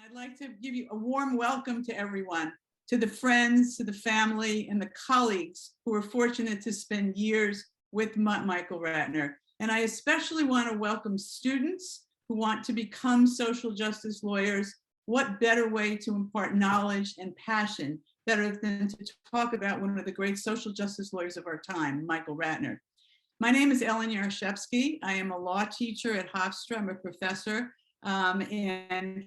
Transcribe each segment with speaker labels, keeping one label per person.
Speaker 1: I'd like to give you a warm welcome to everyone, to the friends, to the family, and the colleagues who are fortunate to spend years with Michael Ratner. And I especially want to welcome students who want to become social justice lawyers. What better way to impart knowledge and passion better than to talk about one of the great social justice lawyers of our time, Michael Ratner. My name is Ellen Yarashevsky. I am a law teacher at Hofstra. I'm a professor, and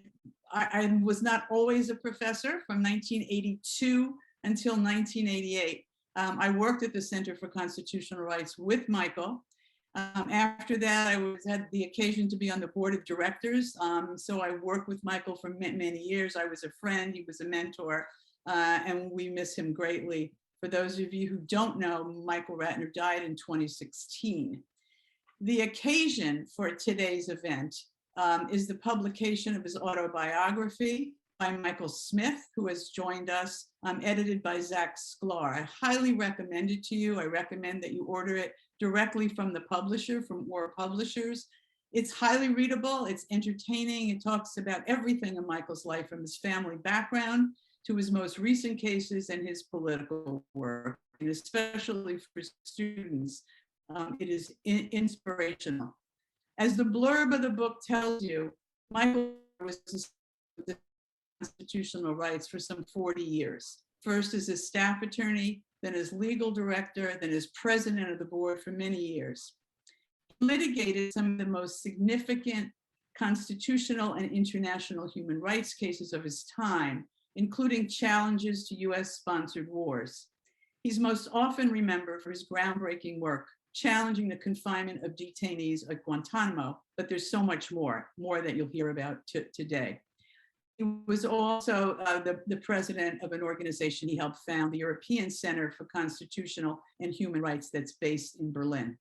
Speaker 1: I was not always a professor from 1982 until 1988. I worked at the Center for Constitutional Rights with Michael. After that, I had the occasion to be on the board of directors. So I worked with Michael for many years. I was a friend, he was a mentor, and we miss him greatly. For those of you who don't know, Michael Ratner died in 2016. The occasion for today's event is the publication of his autobiography by Michael Smith, who has joined us, edited by Zach Sklar. I highly recommend it to you. I recommend that you order it directly from the publisher, from Or Publishers. It's highly readable, it's entertaining, it talks about everything in Michael's life, from his family background to his most recent cases and his political work, and especially for students, it is inspirational. As the blurb of the book tells you, Michael was the constitutional rights for some 40 years. First as a staff attorney, then as legal director, then as president of the board for many years. He litigated some of the most significant constitutional and international human rights cases of his time, including challenges to US-sponsored wars. He's most often remembered for his groundbreaking work challenging the confinement of detainees at Guantanamo, but there's so much more that you'll hear about today. He was also the president of an organization he helped found, the European Center for Constitutional and Human Rights, that's based in Berlin.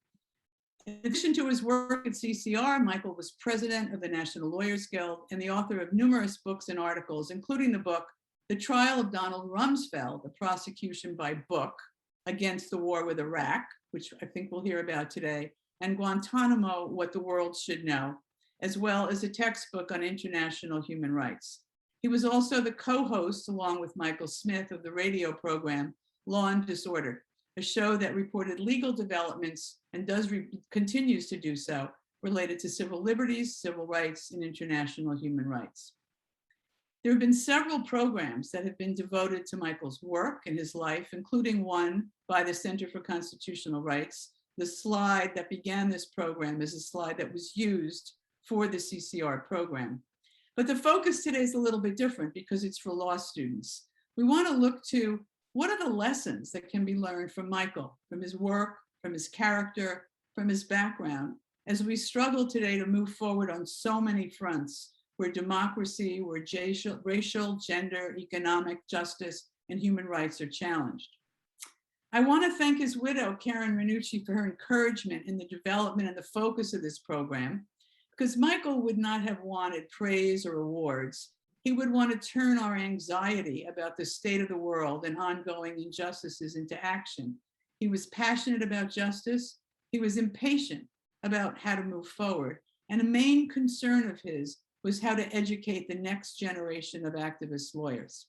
Speaker 1: In addition to his work at CCR, Michael was president of the National Lawyers Guild and the author of numerous books and articles, including the book, The Trial of Donald Rumsfeld, the Prosecution by Book Against the War with Iraq, which I think we'll hear about today, and Guantanamo, What the World Should Know, as well as a textbook on international human rights. He was also the co-host, along with Michael Smith, of the radio program Law and Disorder, a show that reported legal developments and continues to do so, related to civil liberties, civil rights, and international human rights. There have been several programs that have been devoted to Michael's work and his life, including one by the Center for Constitutional Rights. The slide that began this program is a slide that was used for the CCR program. But the focus today is a little bit different because it's for law students. We want to look to what are the lessons that can be learned from Michael, from his work, from his character, from his background, as we struggle today to move forward on so many fronts, where democracy, where racial, gender, economic justice, and human rights are challenged. I want to thank his widow, Karen Ranucci, for her encouragement in the development and the focus of this program, because Michael would not have wanted praise or awards. He would want to turn our anxiety about the state of the world and ongoing injustices into action. He was passionate about justice. He was impatient about how to move forward. And a main concern of his was how to educate the next generation of activist lawyers.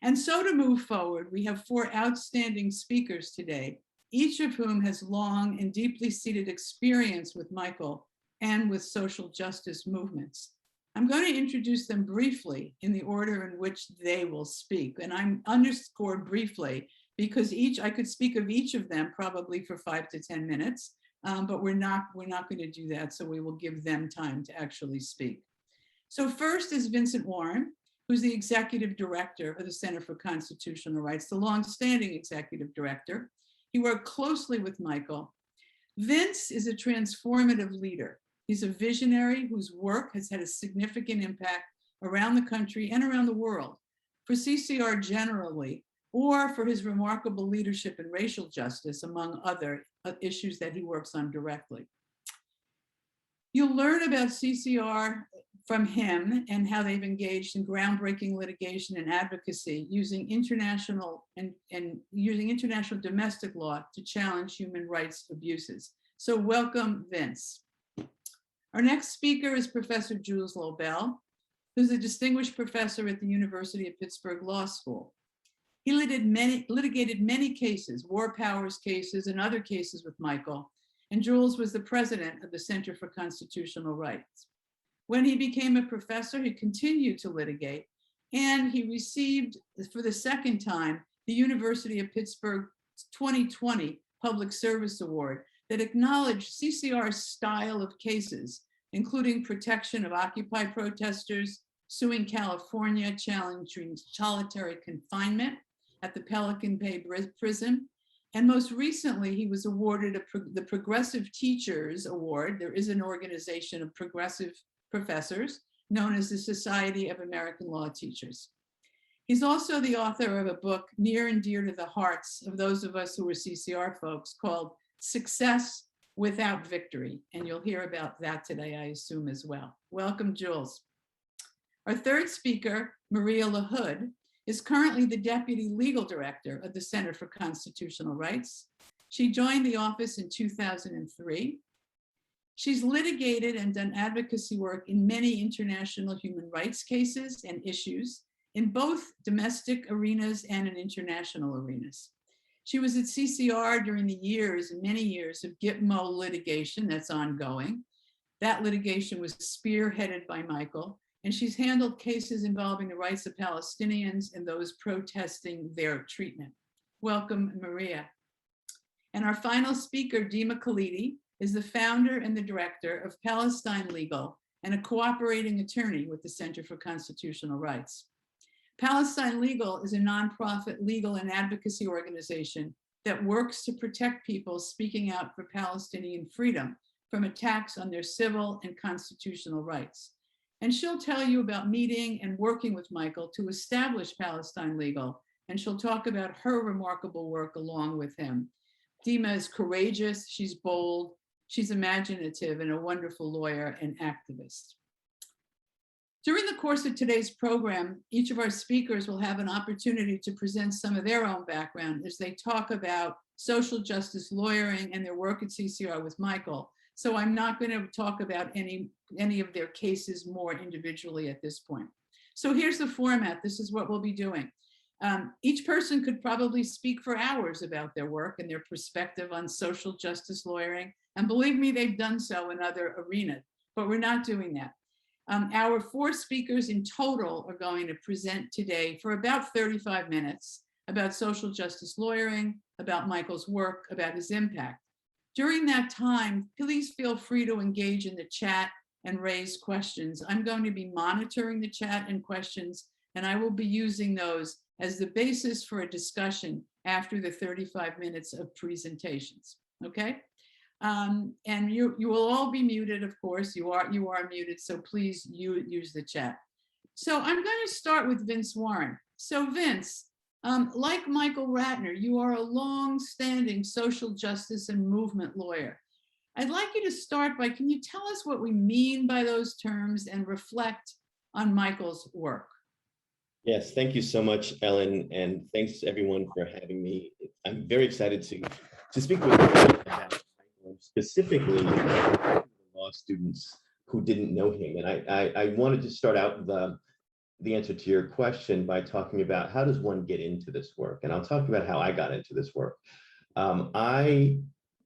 Speaker 1: And so to move forward, we have 4 outstanding speakers today, each of whom has long and deeply seated experience with Michael and with social justice movements. I'm going to introduce them briefly in the order in which they will speak. And I'm underscored briefly because I could speak of each of them probably for 5 to 10 minutes, but we're not going to do that. So we will give them time to actually speak. So first is Vincent Warren, who's the executive director of the Center for Constitutional Rights, the longstanding executive director. He worked closely with Michael. Vince is a transformative leader. He's a visionary whose work has had a significant impact around the country and around the world, for CCR generally, or for his remarkable leadership in racial justice, among other issues that he works on directly. You'll learn about CCR from him and how they've engaged in groundbreaking litigation and advocacy using international using international domestic law to challenge human rights abuses. So welcome, Vince. Our next speaker is Professor Jules Lobel. who's a distinguished professor at the University of Pittsburgh Law School. He litigated many cases, war powers cases and other cases with Michael, and Jules was the president of the Center for Constitutional Rights. When he became a professor, he continued to litigate, and he received, for the second time, the University of Pittsburgh 2020 Public Service Award that acknowledged CCR's style of cases, including protection of Occupy protesters, suing California, challenging solitary confinement at the Pelican Bay Prison. And most recently, he was awarded the Progressive Teachers Award. There is an organization of progressive professors known as the Society of American Law Teachers. He's also the author of a book near and dear to the hearts of those of us who are CCR folks called Success Without Victory. And you'll hear about that today, I assume, as well. Welcome, Jules. Our third speaker, Maria Lahood, is currently the Deputy Legal Director of the Center for Constitutional Rights. She joined the office in 2003. She's litigated and done advocacy work in many international human rights cases and issues in both domestic arenas and in international arenas. She was at CCR during the many years of Gitmo litigation that's ongoing. That litigation was spearheaded by Michael, and she's handled cases involving the rights of Palestinians and those protesting their treatment. Welcome, Maria. And our final speaker, Dima Khalidi, is the founder and the director of Palestine Legal and a cooperating attorney with the Center for Constitutional Rights. Palestine Legal is a nonprofit legal and advocacy organization that works to protect people speaking out for Palestinian freedom from attacks on their civil and constitutional rights. And she'll tell you about meeting and working with Michael to establish Palestine Legal, and she'll talk about her remarkable work along with him. Dima is courageous, she's bold, she's imaginative, and a wonderful lawyer and activist. During the course of today's program, each of our speakers will have an opportunity to present some of their own background as they talk about social justice lawyering and their work at CCR with Michael. So I'm not going to talk about any of their cases more individually at this point. So here's the format. This is what we'll be doing. Each person could probably speak for hours about their work and their perspective on social justice lawyering. And believe me, they've done so in other arenas, but we're not doing that. Our four speakers in total are going to present today for about 35 minutes about social justice lawyering, about Michael's work, about his impact. During that time, please feel free to engage in the chat and raise questions. I'm going to be monitoring the chat and questions, and I will be using those as the basis for a discussion after the 35 minutes of presentations, okay? And you will all be muted, of course. You are muted, so please use the chat. So I'm going to start with Vince Warren. So Vince, like Michael Ratner, you are a long-standing social justice and movement lawyer. I'd like you to start by, can you tell us what we mean by those terms and reflect on Michael's work?
Speaker 2: Yes, thank you so much, Ellen, and thanks everyone for having me. I'm very excited to speak with you about Michael, specifically the law students who didn't know him. And I wanted to start out the answer to your question by talking about how does one get into this work? And I'll talk about how I got into this work. I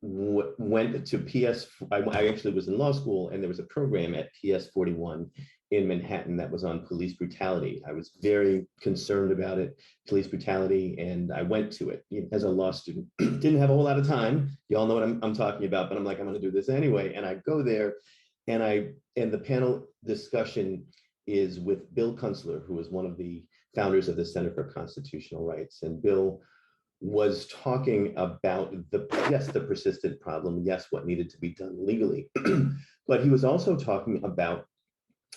Speaker 2: went to PS, I actually was in law school, and there was a program at PS 41 in Manhattan that was on police brutality. I was very concerned about it, police brutality, and I went to it as a law student. Didn't have a whole lot of time. You all know what I'm talking about, but I'm like, I'm gonna do this anyway. And I go there, and the panel discussion is with Bill Kunstler, who was one of the founders of the Center for Constitutional Rights. And Bill was talking about the persistent problem, yes, what needed to be done legally. But he was also talking about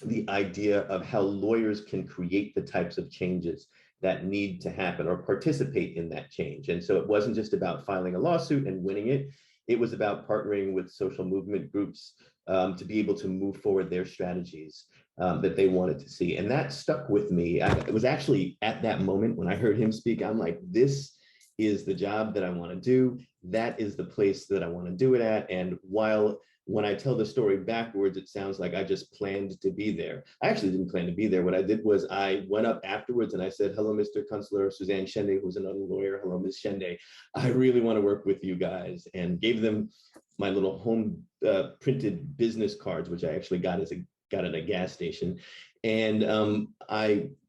Speaker 2: the idea of how lawyers can create the types of changes that need to happen or participate in that change. And so it wasn't just about filing a lawsuit and winning it. It was about partnering with social movement groups to be able to move forward their strategies that they wanted to see. And that stuck with me. It was actually at that moment when I heard him speak, I'm like, this is the job that I want to do. That is the place that I want to do it at. And while when I tell the story backwards, it sounds like I just planned to be there. I actually didn't plan to be there. What I did was I went up afterwards and I said, hello, Mr. Kunstler, Suzanne Shende, who's another lawyer. Hello, Ms. Shende. I really want to work with you guys, and gave them my little home printed business cards, which I actually got at a gas station. And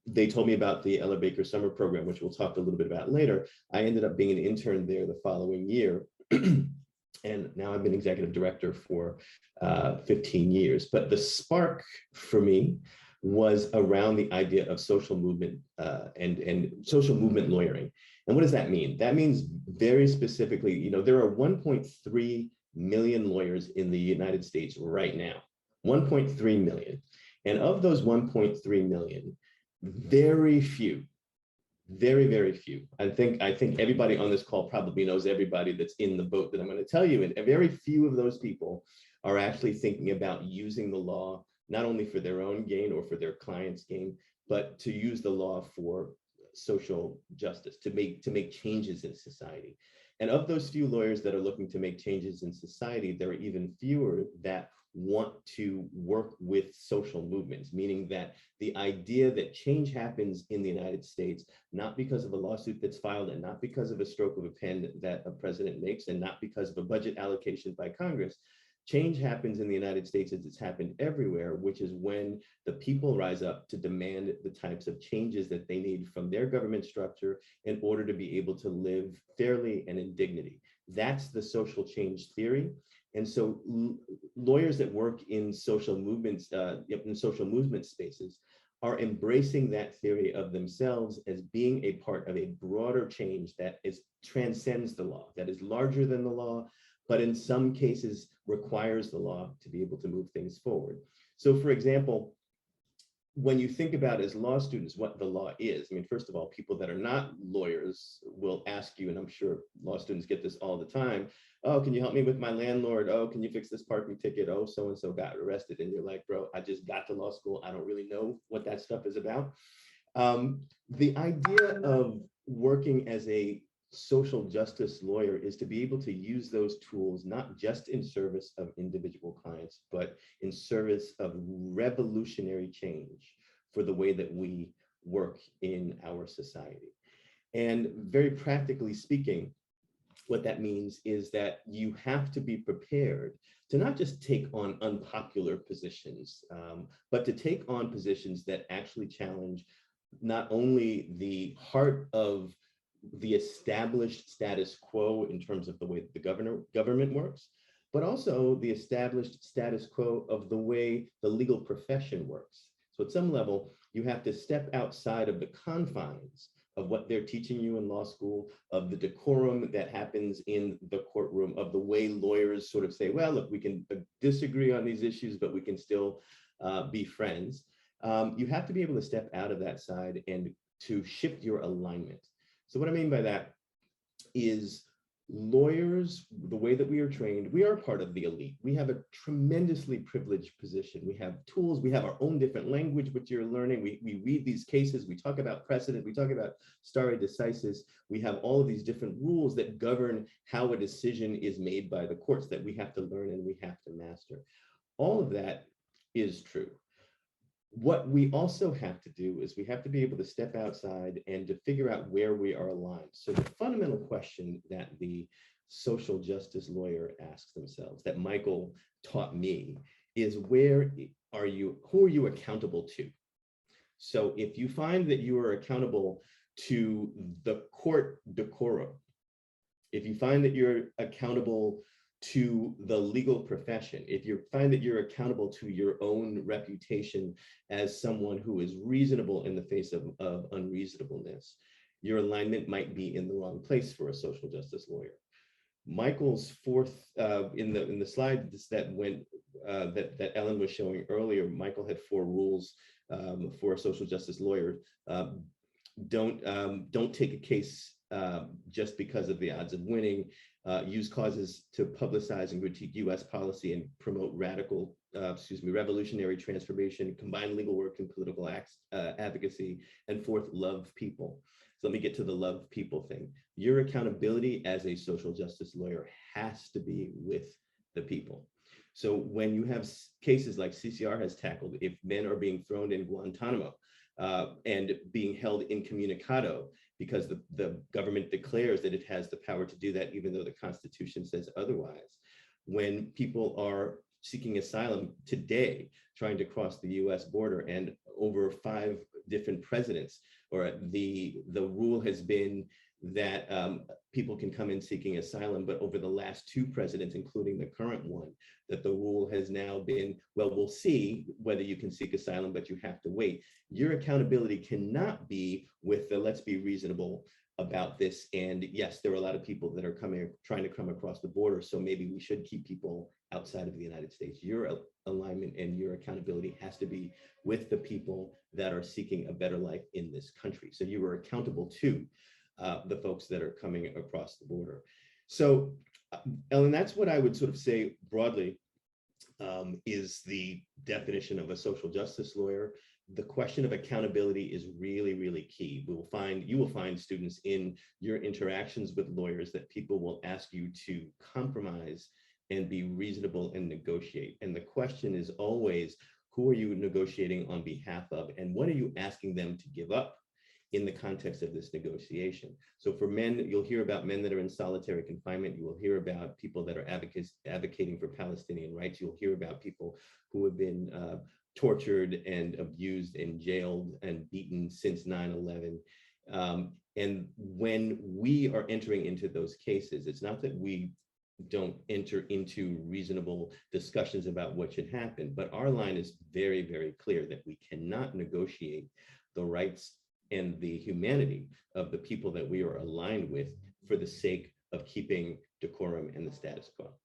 Speaker 2: they told me about the Ella Baker Summer Program, which we'll talk a little bit about later. I ended up being an intern there the following year. And now I've been executive director for 15 years. But the spark for me was around the idea of social movement and social movement lawyering. And what does that mean? That means very specifically, there are 1.3 million lawyers in the United States right now, 1.3 million. And of those 1.3 million, very few, very, very few. I think everybody on this call probably knows everybody that's in the boat that I'm going to tell you. And very few of those people are actually thinking about using the law, not only for their own gain or for their client's gain, but to use the law for social justice, to make changes in society. And of those few lawyers that are looking to make changes in society, there are even fewer that want to work with social movements, meaning that the idea that change happens in the United States, not because of a lawsuit that's filed and not because of a stroke of a pen that a president makes and not because of a budget allocation by Congress, change happens in the United States as it's happened everywhere, which is when the people rise up to demand the types of changes that they need from their government structure in order to be able to live fairly and in dignity. That's the social change theory. And so lawyers that work in social movements, in social movement spaces, are embracing that theory of themselves as being a part of a broader change that transcends the law, that is larger than the law, but in some cases requires the law to be able to move things forward. So for example, when you think about as law students what the law is, I mean, first of all, people that are not lawyers will ask you, and I'm sure law students get this all the time, oh, can you help me with my landlord? Oh, can you fix this parking ticket? Oh, so-and-so got arrested. And you're like, bro, I just got to law school. I don't really know what that stuff is about. The idea of working as a social justice lawyer is to be able to use those tools, not just in service of individual clients, but in service of revolutionary change for the way that we work in our society. And very practically speaking, what that means is that you have to be prepared to not just take on unpopular positions, but to take on positions that actually challenge not only the heart of the established status quo in terms of the way that the government works, but also the established status quo of the way the legal profession works. So at some level, you have to step outside of the confines of what they're teaching you in law school, of the decorum that happens in the courtroom, of the way lawyers sort of say, well, look, we can disagree on these issues, but we can still be friends. You have to be able to step out of that side and to shift your alignment. So what I mean by that is lawyers, the way that we are trained, we are part of the elite. We have a tremendously privileged position. We have tools, we have our own different language, which you're learning. We read these cases, we talk about precedent, we talk about stare decisis. We have all of these different rules that govern how a decision is made by the courts that we have to learn and we have to master. All of that is true. What we also have to do is we have to be able to step outside and to figure out where we are aligned. So the fundamental question that the social justice lawyer asks themselves, that Michael taught me, is who are you accountable to? So if you find that you are accountable to the court decorum, if you find that you're accountable to the legal profession, if you find that you're accountable to your own reputation as someone who is reasonable in the face of unreasonableness, your alignment might be in the wrong place for a social justice lawyer. Michael's fourth, in the slide that Ellen was showing earlier, Michael had 4 rules for a social justice lawyer. Don't take a case just because of the odds of winning. Use causes to publicize and critique U.S. policy and promote revolutionary transformation, combine legal work and political advocacy, and 4th, love people. So let me get to the love people thing. Your accountability as a social justice lawyer has to be with the people. So when you have cases like CCR has tackled, if men are being thrown in Guantanamo and being held incommunicado because the government declares that it has the power to do that, even though the Constitution says otherwise. When people are seeking asylum today, trying to cross the US border, and over 5 different presidents, or the rule has been that people can come in seeking asylum, but over the last 2 presidents, including the current one, that the rule has now been, well, we'll see whether you can seek asylum, but you have to wait. Your accountability cannot be with the let's be reasonable about this. And yes, there are a lot of people that are trying to come across the border, so maybe we should keep people outside of the United States. Your alignment and your accountability has to be with the people that are seeking a better life in this country. So you are accountable to the folks that are coming across the border. So, Ellen, that's what I would sort of say broadly is the definition of a social justice lawyer. The question of accountability is really, really key. You will find students in your interactions with lawyers that people will ask you to compromise and be reasonable and negotiate. And the question is always, who are you negotiating on behalf of, and what are you asking them to give up in the context of this negotiation? So for men, you'll hear about men that are in solitary confinement. You will hear about people that are advocating for Palestinian rights. You'll hear about people who have been tortured and abused and jailed and beaten since 9/11. And when we are entering into those cases, it's not that we don't enter into reasonable discussions about what should happen, but our line is very, very clear that we cannot negotiate the rights and the humanity of the people that we are aligned with for the sake of keeping decorum and the status quo.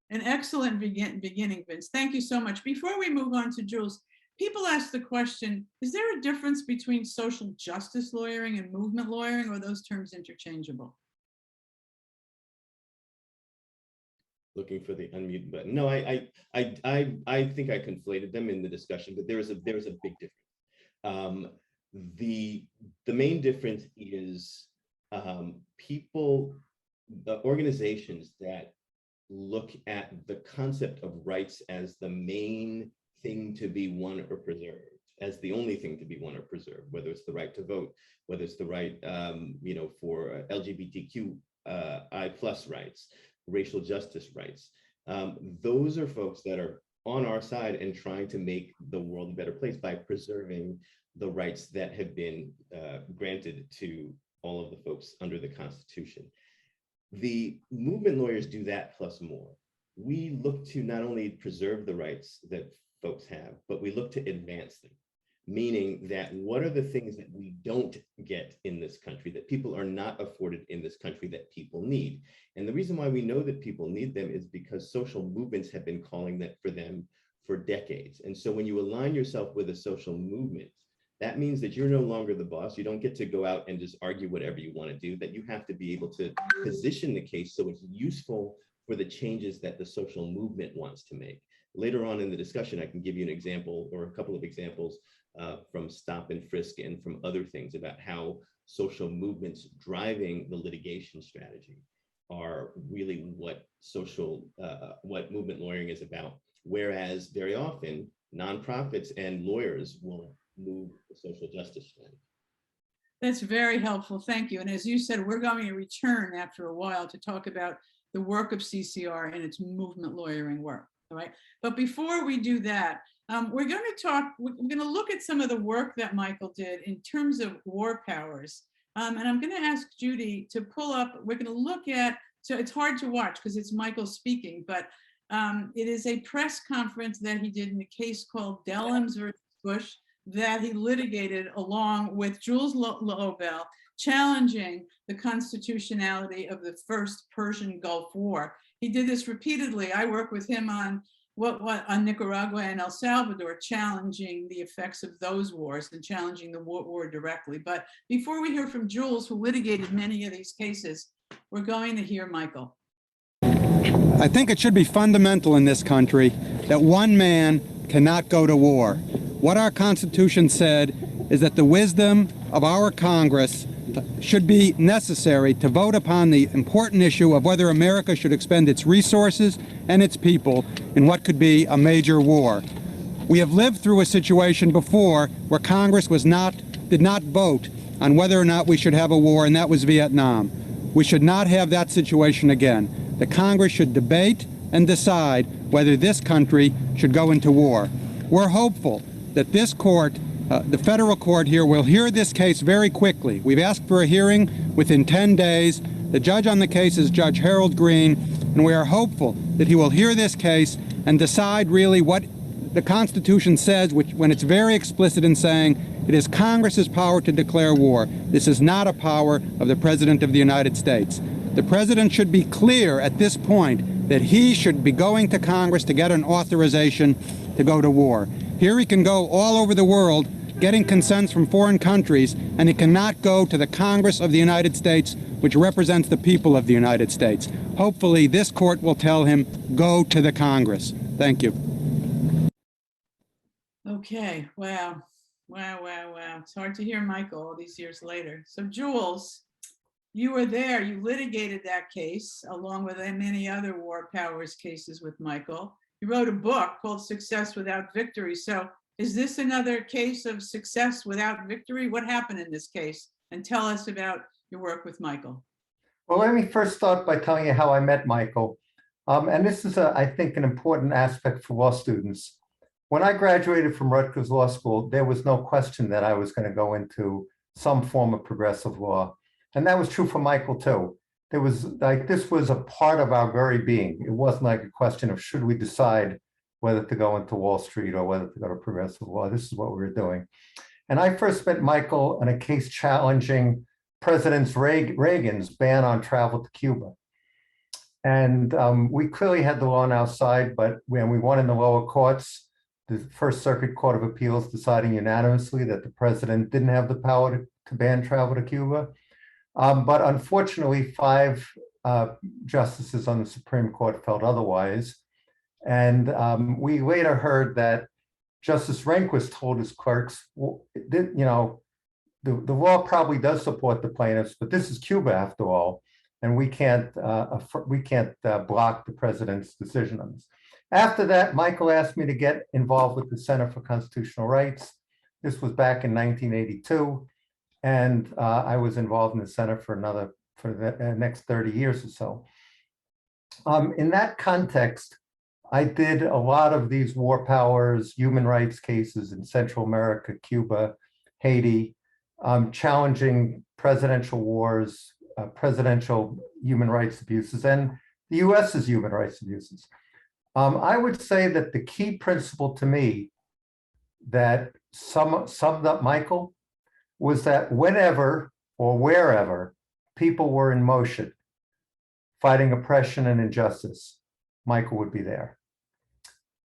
Speaker 1: An excellent beginning, Vince. Thank you so much. Before we move on to Jules, people ask the question, is there a difference between social justice lawyering and movement lawyering, or are those terms interchangeable?
Speaker 2: Looking for the unmute button. No, I think I conflated them in the discussion, but there is a big difference. The main difference is the organizations that look at the concept of rights as the main thing to be won or preserved, as the only thing to be won or preserved, whether it's the right to vote, whether it's the right, for LGBTQI+ rights, racial justice rights. Those are folks that are on our side and trying to make the world a better place by preserving the rights that have been granted to all of the folks under the Constitution. The movement lawyers do that plus more. We look to not only preserve the rights that folks have, but we look to advance them. Meaning that what are the things that we don't get in this country, that people are not afforded in this country, that people need? And the reason why we know that people need them is because social movements have been calling that for them for decades. And so when you align yourself with a social movement, that means that you're no longer the boss. You don't get to go out and just argue whatever you want to do, that you have to be able to position the case so it's useful for the changes that the social movement wants to make. Later on in the discussion, I can give you an example or a couple of examples from Stop and Frisk and from other things about how social movements driving the litigation strategy are really what movement lawyering is about. Whereas very often nonprofits and lawyers will move the social justice strategy.
Speaker 1: That's very helpful. Thank you. And as you said, we're going to return after a while to talk about the work of CCR and its movement lawyering work. All right. But before we do that, we're going to look at some of the work that Michael did in terms of war powers. And I'm going to ask Judy to pull up, we're going to look at, so it's hard to watch because it's Michael speaking, but it is a press conference that he did in a case called Dellums versus Bush that he litigated along with Jules Lobel, challenging the constitutionality of the first Persian Gulf War. He did this repeatedly. I work with him on on Nicaragua and El Salvador, challenging the effects of those wars and challenging the war directly. But before we hear from Jules, who litigated many of these cases, we're going to hear Michael.
Speaker 3: I think it should be fundamental in this country that one man cannot go to war. What our Constitution said is that the wisdom of our Congress should be necessary to vote upon the important issue of whether America should expend its resources and its people in what could be a major war. We have lived through a situation before where Congress did not vote on whether or not we should have a war, and that was Vietnam. We should not have that situation again. The Congress should debate and decide whether this country should go into war. We're hopeful that this court, the federal court here, will hear this case very quickly. We've asked for a hearing within 10 days. The judge on the case is Judge Harold Green, and we are hopeful that he will hear this case and decide really what the Constitution says, when it's very explicit in saying it is Congress's power to declare war. This is not a power of the President of the United States. The President should be clear at this point that he should be going to Congress to get an authorization to go to war. Here he can go all over the world getting consents from foreign countries, and he cannot go to the Congress of the United States, which represents the people of the United States. Hopefully this court will tell him, go to the Congress. Thank you.
Speaker 1: Okay, wow. It's hard to hear Michael all these years later. So Jules, you were there, you litigated that case along with many other war powers cases with Michael. You wrote a book called Success Without Victory. So is this another case of success without victory? What happened in this case? And tell us about your work with Michael.
Speaker 4: Well, let me first start by telling you how I met Michael. And this is, I think, an important aspect for law students. When I graduated from Rutgers Law School, there was no question that I was going to go into some form of progressive law. And that was true for Michael, too. There was this was a part of our very being. It wasn't like a question of should we decide whether to go into Wall Street or whether to go to progressive law. This is what we were doing. And I first met Michael in a case challenging President Reagan's ban on travel to Cuba. And we clearly had the law on our side, but when we won in the lower courts, the First Circuit Court of Appeals deciding unanimously that the president didn't have the power to ban travel to Cuba. But unfortunately, 5 justices on the Supreme Court felt otherwise. And we later heard that Justice Rehnquist told his clerks, well, the law probably does support the plaintiffs, but this is Cuba after all, and we can't block the president's decision on this. After that, Michael asked me to get involved with the Center for Constitutional Rights. This was back in 1982, and I was involved in the center for the next 30 years or so. In that context, I did a lot of these war powers, human rights cases in Central America, Cuba, Haiti, challenging presidential wars, presidential human rights abuses, and the US's human rights abuses. I would say that the key principle to me that summed up Michael was that whenever or wherever people were in motion, fighting oppression and injustice, Michael would be there.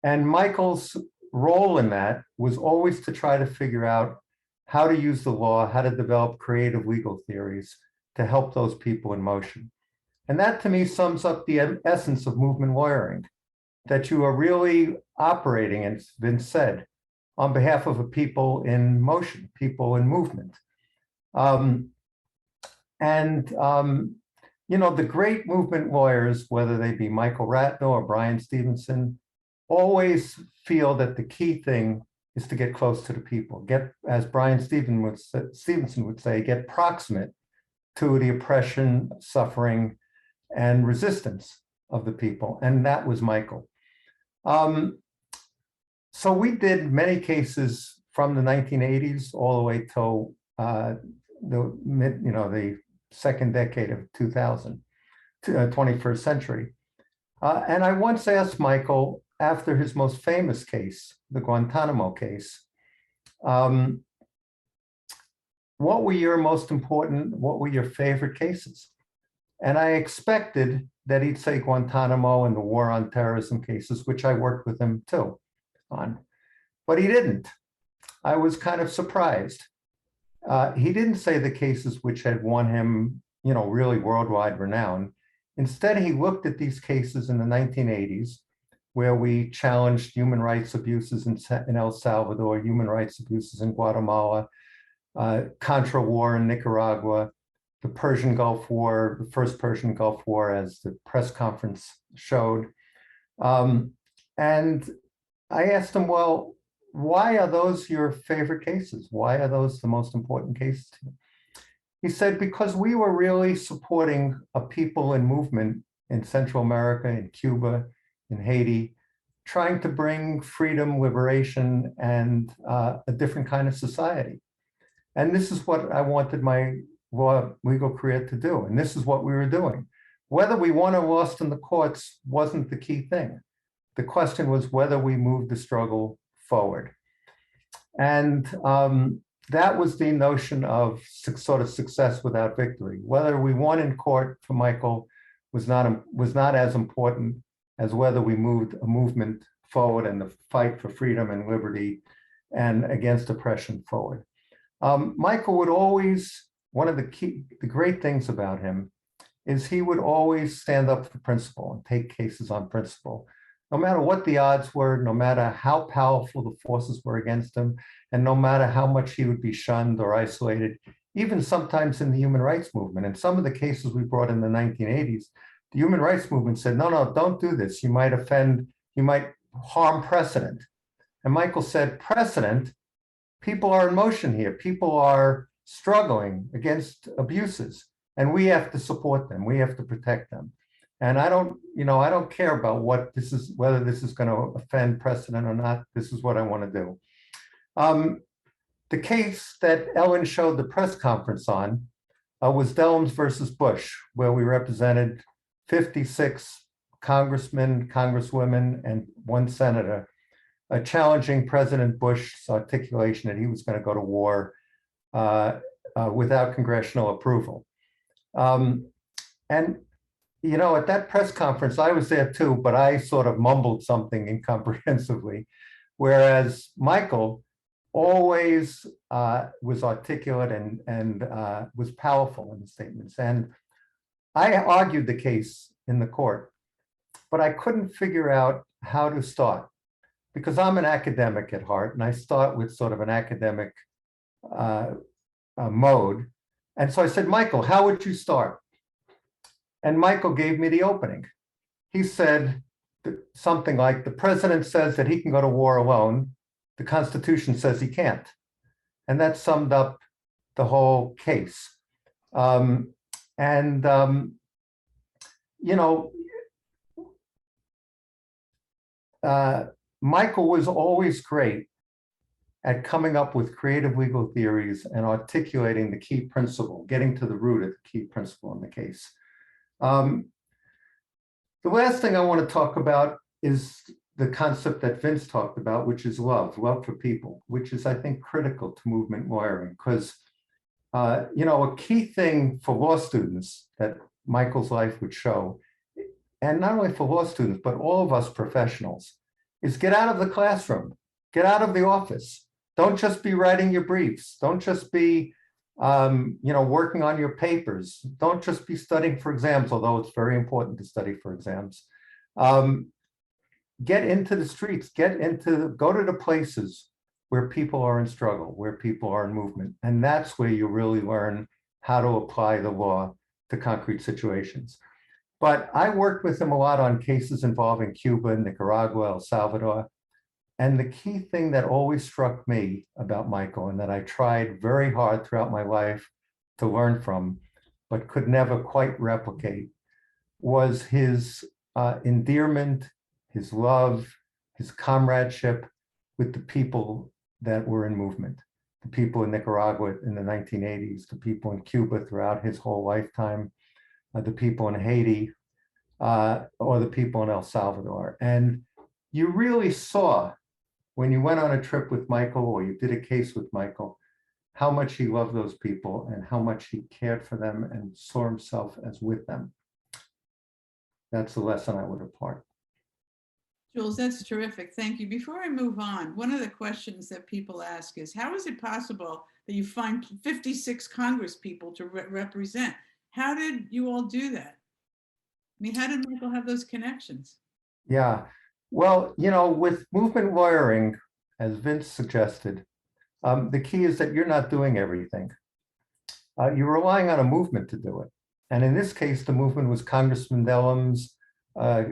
Speaker 4: And Michael's role in that was always to try to figure out how to use the law, how to develop creative legal theories to help those people in motion. And that to me sums up the essence of movement lawyering, that you are really operating, and it's been said, on behalf of a people in motion, people in movement. The great movement lawyers, whether they be Michael Ratner or Brian Stevenson, always feel that the key thing is to get close to the people, get, as Brian Stevenson would say, get proximate to the oppression, suffering, and resistance of the people. And that was Michael. So we did many cases from the 1980s all the way till the second decade of 21st century. And I once asked Michael, after his most famous case, the Guantanamo case, what were your most important, what were your favorite cases? And I expected that he'd say Guantanamo and the war on terrorism cases, which I worked with him too on, but he didn't. I was kind of surprised. He didn't say the cases which had won him, really worldwide renown. Instead, he looked at these cases in the 1980s, where we challenged human rights abuses in El Salvador, human rights abuses in Guatemala, Contra War in Nicaragua, the Persian Gulf War, the first Persian Gulf War, as the press conference showed. And I asked him, well, why are those your favorite cases? Why are those the most important cases to you? He said, because we were really supporting a people and movement in Central America, in Cuba, in Haiti, trying to bring freedom, liberation, and a different kind of society. And this is what I wanted my legal career to do. And this is what we were doing. Whether we won or lost in the courts wasn't the key thing. The question was whether we moved the struggle forward. And that was the notion of sort of success without victory. Whether we won in court for Michael was not as important as whether we moved a movement forward and the fight for freedom and liberty and against oppression forward. Michael would always, one of the great things about him is he would always stand up for principle and take cases on principle, no matter what the odds were, no matter how powerful the forces were against him, and no matter how much he would be shunned or isolated, even sometimes in the human rights movement. In some of the cases we brought in the 1980s, the human rights movement said, no, don't do this. You might offend, you might harm precedent. And Michael said, precedent, people are in motion here. People are struggling against abuses, and we have to support them. We have to protect them. And I don't care about what this is, whether this is going to offend precedent or not. This is what I want to do. The case that Ellen showed the press conference on was Dellums versus Bush, where we represented 56 congressmen, congresswomen, and one senator, challenging President Bush's articulation that he was going to go to war without congressional approval. And at that press conference, I was there too, but I sort of mumbled something incomprehensibly, whereas Michael always was articulate and was powerful in his statements. And I argued the case in the court, but I couldn't figure out how to start, because I'm an academic at heart, and I start with sort of an academic mode. And so I said, Michael, how would you start? And Michael gave me the opening. He said something like, the president says that he can go to war alone. The Constitution says he can't. And that summed up the whole case. Michael was always great at coming up with creative legal theories and articulating the key principle, getting to the root of the key principle in the case. The last thing I want to talk about is the concept that Vince talked about, which is love for people, which is, I think, critical to movement lawyering, because, a key thing for law students that Michael's life would show, and not only for law students, but all of us professionals, is get out of the classroom, get out of the office. Don't just be writing your briefs. Don't just be working on your papers. Don't just be studying for exams, although it's very important to study for exams. Get into the streets, go to the places where people are in struggle, where people are in movement. And that's where you really learn how to apply the law to concrete situations. But I worked with him a lot on cases involving Cuba, Nicaragua, El Salvador. And the key thing that always struck me about Michael, and that I tried very hard throughout my life to learn from, but could never quite replicate, was his endearment, his love, his comradeship with the people that were in movement, the people in Nicaragua in the 1980s, the people in Cuba throughout his whole lifetime, the people in Haiti, or the people in El Salvador. And you really saw, when you went on a trip with Michael or you did a case with Michael, how much he loved those people and how much he cared for them and saw himself as with them. That's the lesson I would impart.
Speaker 1: Jules, that's terrific. Thank you. Before I move on, one of the questions that people ask is, how is it possible that you find 56 Congress people to represent? How did you all do that? I mean, how did Michael have those connections?
Speaker 4: Yeah, well, with movement lawyering, as Vince suggested, The key is that you're not doing everything. You're relying on a movement to do it. And in this case, the movement was Congressman Dellum's, a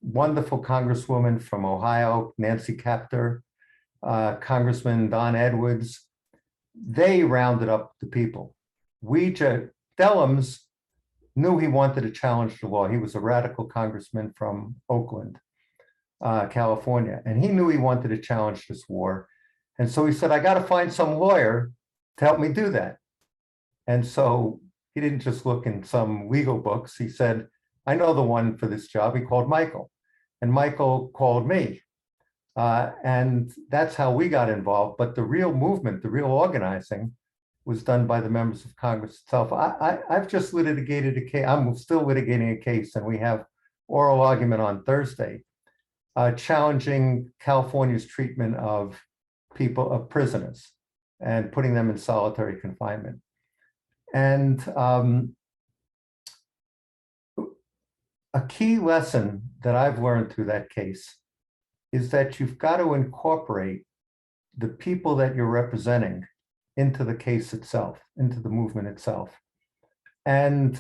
Speaker 4: wonderful Congresswoman from Ohio, Nancy Capter, Congressman Don Edwards. They rounded up the people. Dellums knew he wanted to challenge the law. He was a radical congressman from Oakland, California, and he knew he wanted to challenge this war. And so he said, I got to find some lawyer to help me do that. And so he didn't just look in some legal books. He said, I know the one for this job. He called Michael, and Michael called me. And that's how we got involved. But the real movement, the real organizing was done by the members of Congress itself. I've just litigated a case. I'm still litigating a case, and we have oral argument on Thursday, challenging California's treatment of prisoners, and putting them in solitary confinement. And a key lesson that I've learned through that case is that you've got to incorporate the people that you're representing into the case itself, into the movement itself. And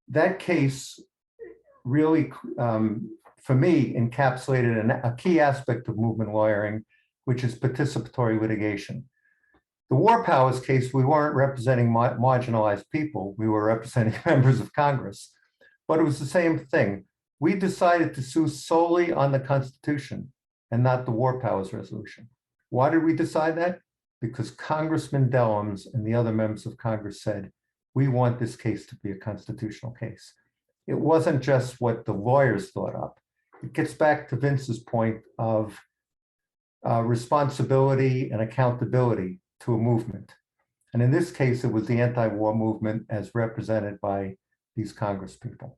Speaker 4: that case really, for me, encapsulated a key aspect of movement lawyering, which is participatory litigation. The War Powers case, we weren't representing marginalized people. We were representing members of Congress, but it was the same thing. We decided to sue solely on the Constitution and not the War Powers resolution. Why did we decide that? Because Congressman Dellums and the other members of Congress said, we want this case to be a constitutional case. It wasn't just what the lawyers thought up. It gets back to Vince's point of responsibility and accountability to a movement. And in this case, it was the anti-war movement as represented by these Congress people.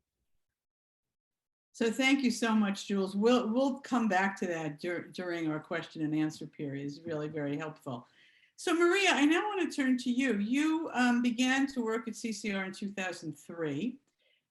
Speaker 1: So thank you so much, Jules. We'll come back to that during our question and answer period. It's really very helpful. So Maria, I now want to turn to you. You began to work at CCR in 2003.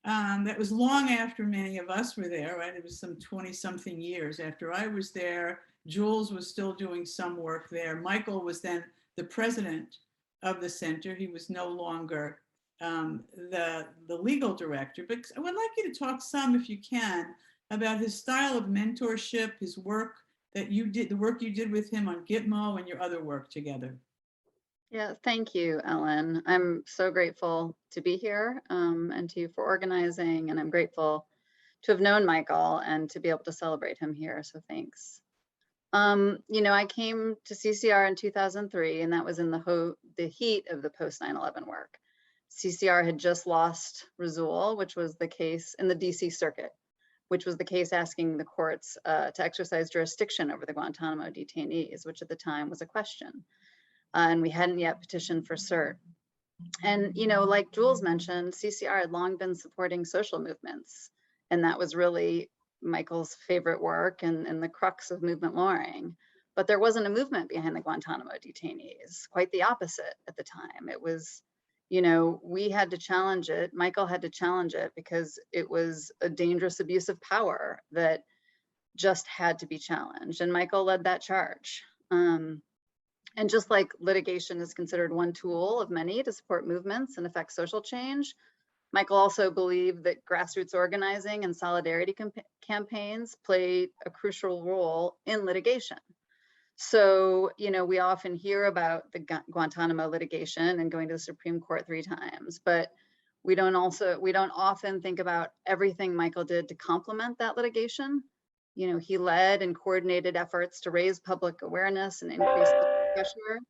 Speaker 1: That was long after many of us were there, right? It was some 20-something years after I was there. Jules was still doing some work there. Michael was then the president of the center. He was no longer the legal director, but I would like you to talk some, if you can, about his style of mentorship, his work that you did, the work you did with him on Gitmo and your other work together.
Speaker 5: Yeah, thank you, Ellen. I'm so grateful to be here and to you for organizing, and I'm grateful to have known Michael and to be able to celebrate him here, so thanks. You know, I came to CCR in 2003, and that was in the heat of the post 9/11 work. CCR had just lost Rasool, which was the case in the DC circuit, which was the case asking the courts to exercise jurisdiction over the Guantanamo detainees, which at the time was a question. And we hadn't yet petitioned for cert. And, you know, like Jules mentioned, CCR had long been supporting social movements. And that was really Michael's favorite work and the crux of movement lawyering. But there wasn't a movement behind the Guantanamo detainees, quite the opposite at the time. It was, you know, we had to challenge it. Michael had to challenge it because it was a dangerous abuse of power that just had to be challenged. And Michael led that charge. And just like litigation is considered one tool of many to support movements and affect social change, Michael also believed that grassroots organizing and solidarity campaigns played a crucial role in litigation. So, you know, we often hear about the Guantanamo litigation and going to the Supreme Court 3 times, but we don't often think about everything Michael did to complement that litigation. You know, he led and coordinated efforts to raise public awareness and increase pressure,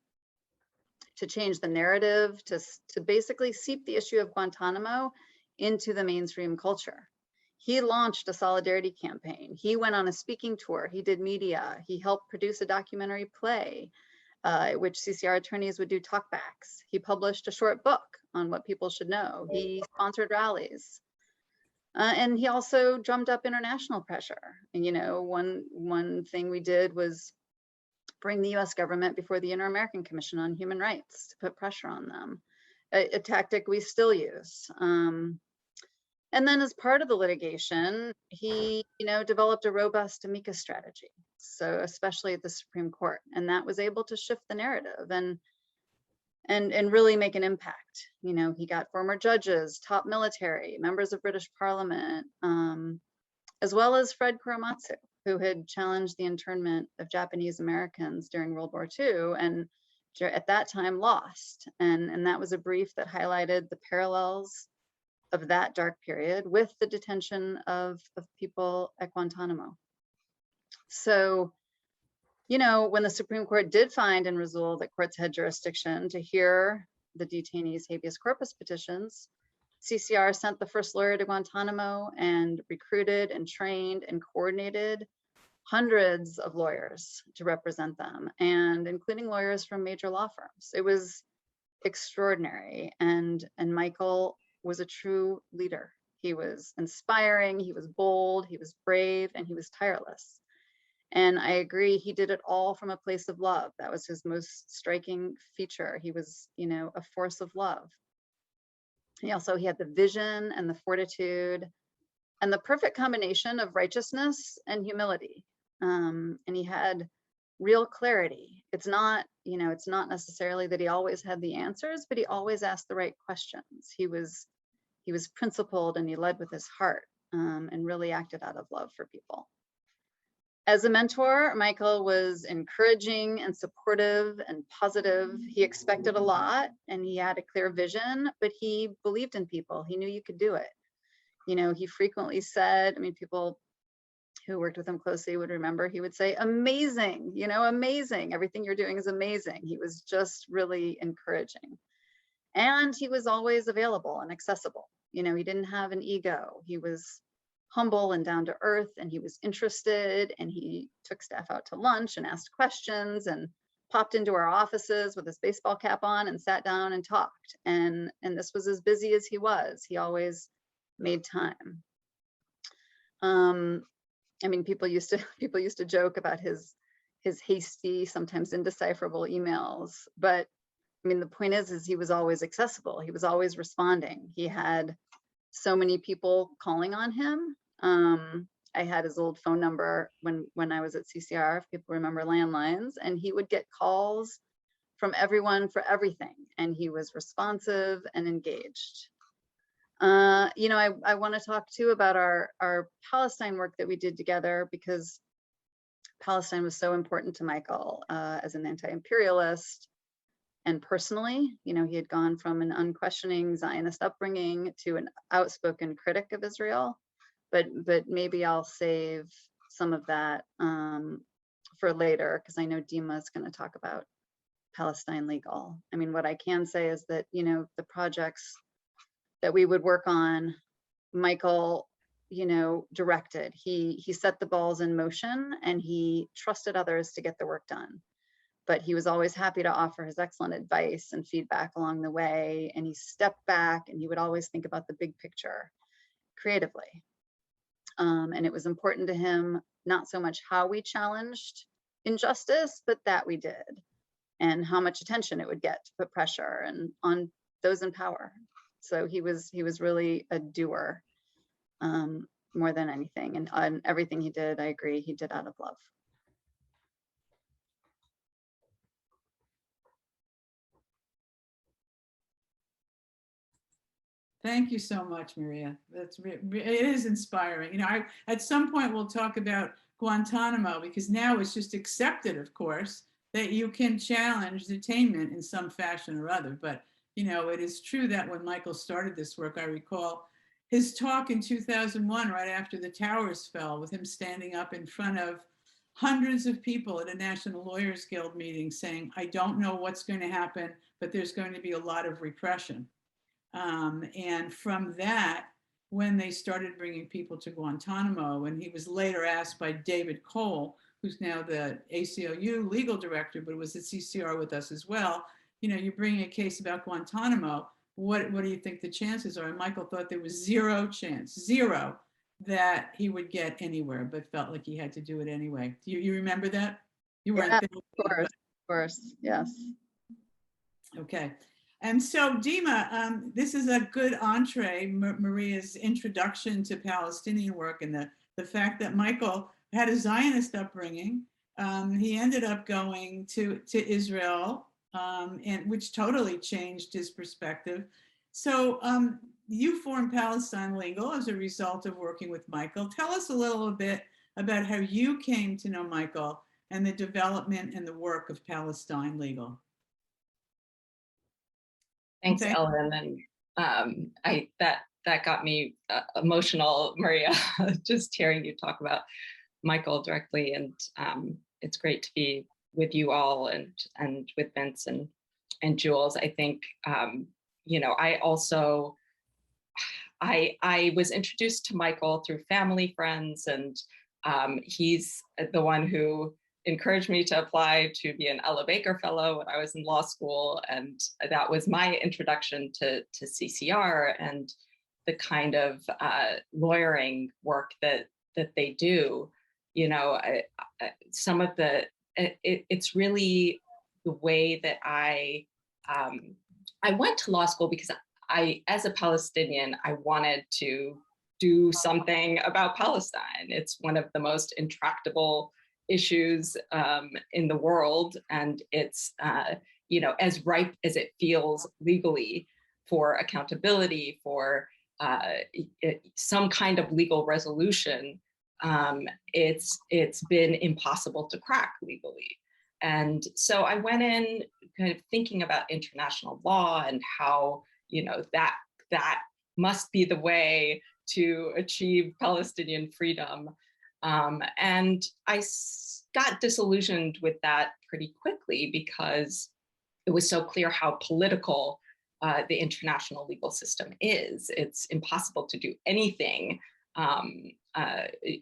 Speaker 5: to change the narrative, to basically seep the issue of Guantanamo into the mainstream culture. He launched a solidarity campaign. He went on a speaking tour. He did media. He helped produce a documentary play, which CCR attorneys would do talkbacks. He published a short book on what people should know. He sponsored rallies. And he also drummed up international pressure. And, you know, one thing we did was bring the US government before the Inter-American Commission on Human Rights to put pressure on them, a tactic we still use. And then as part of the litigation, he, you know, developed a robust amicus strategy. so especially at the Supreme Court, and that was able to shift the narrative and really make an impact. You know, he got former judges, top military, members of British Parliament, as well as Fred Korematsu, who had challenged the internment of Japanese Americans during World War II, and at that time lost. And that was a brief that highlighted the parallels of that dark period with the detention of people at Guantanamo. So, you know, when the Supreme Court did find in Rasool that courts had jurisdiction to hear the detainees' habeas corpus petitions, CCR sent the first lawyer to Guantanamo and recruited and trained and coordinated hundreds of lawyers to represent them, and including lawyers from major law firms. It was extraordinary, and Michael was a true leader. He was inspiring, he was bold, he was brave, and he was tireless. And I agree, he did it all from a place of love. That was his most striking feature. He was, you know, a force of love. He had the vision and the fortitude and the perfect combination of righteousness and humility. And he had real clarity. It's not, you know, it's not necessarily that he always had the answers, but he always asked the right questions. He was principled, and he led with his heart, and really acted out of love for people. As a mentor, Michael was encouraging and supportive and positive. He expected a lot, and he had a clear vision, but he believed in people. He knew you could do it. You know, he frequently said, I mean, people who worked with him closely would remember, he would say, amazing, you know, amazing. Everything you're doing is amazing. He was just really encouraging. And he was always available and accessible. You know, he didn't have an ego. He was humble and down to earth, and he was interested, and he took staff out to lunch and asked questions and popped into our offices with his baseball cap on and sat down and talked. And this was as busy as he was. He always made time. I mean, people used to joke about his hasty, sometimes indecipherable emails, but I mean, the point is he was always accessible. He was always responding. He had so many people calling on him. I had his old phone number when I was at CCR, if people remember landlines, and he would get calls from everyone for everything. And he was responsive and engaged. You know, I want to talk too about our Palestine work that we did together, because Palestine was so important to Michael as an anti-imperialist. And personally, you know, he had gone from an unquestioning Zionist upbringing to an outspoken critic of Israel. But maybe I'll save some of that for later, because I know Dima is going to talk about Palestine legal. I mean, what I can say is that, you know, the projects that we would work on, Michael, you know, directed. He set the balls in motion, and he trusted others to get the work done. But he was always happy to offer his excellent advice and feedback along the way. And he stepped back, and he would always think about the big picture creatively. And it was important to him, not so much how we challenged injustice, but that we did, and how much attention it would get to put pressure and on those in power. So he was really a doer more than anything. And on everything he did, I agree, he did out of love.
Speaker 1: Thank you so much, Maria. It is inspiring. You know, at some point we'll talk about Guantanamo, because now it's just accepted, of course, that you can challenge detainment in some fashion or other. But, you know, it is true that when Michael started this work, I recall his talk in 2001, right after the towers fell, with him standing up in front of hundreds of people at a National Lawyers Guild meeting saying, I don't know what's going to happen, but there's going to be a lot of repression. And from that, when they started bringing people to Guantanamo, and he was later asked by David Cole, who's now the ACLU legal director, but was at CCR with us as well, you know, you're bringing a case about Guantanamo, what do you think the chances are? And Michael thought there was zero chance, that he would get anywhere, but felt like he had to do it anyway. Do you remember that? You weren't there.
Speaker 5: Of course, yes.
Speaker 1: Okay. And so Dima, this is a good entree, Maria's introduction to Palestinian work, and the fact that Michael had a Zionist upbringing, He ended up going to Israel, and which totally changed his perspective. So you formed Palestine Legal as a result of working with Michael. Tell us a little bit about how you came to know Michael and the development and the work of Palestine Legal.
Speaker 6: Thanks, Ellen. And that got me emotional, Maria, just hearing you talk about Michael directly. And it's great to be with you all and with Vince and Jules. I think, you know, I also, I was introduced to Michael through family friends, and he's the one who encouraged me to apply to be an Ella Baker Fellow when I was in law school. And that was my introduction to CCR and the kind of lawyering work that they do. You know, some of the, it's really the way that I went to law school because as a Palestinian, I wanted to do something about Palestine. It's one of the most intractable issues in the world, and it's you know, as ripe as it feels legally for accountability, for some kind of legal resolution. It's been impossible to crack legally. And so I went in kind of thinking about international law and how, you know, that must be the way to achieve Palestinian freedom. And I got disillusioned with that pretty quickly because it was so clear how political the international legal system is. It's impossible to do anything,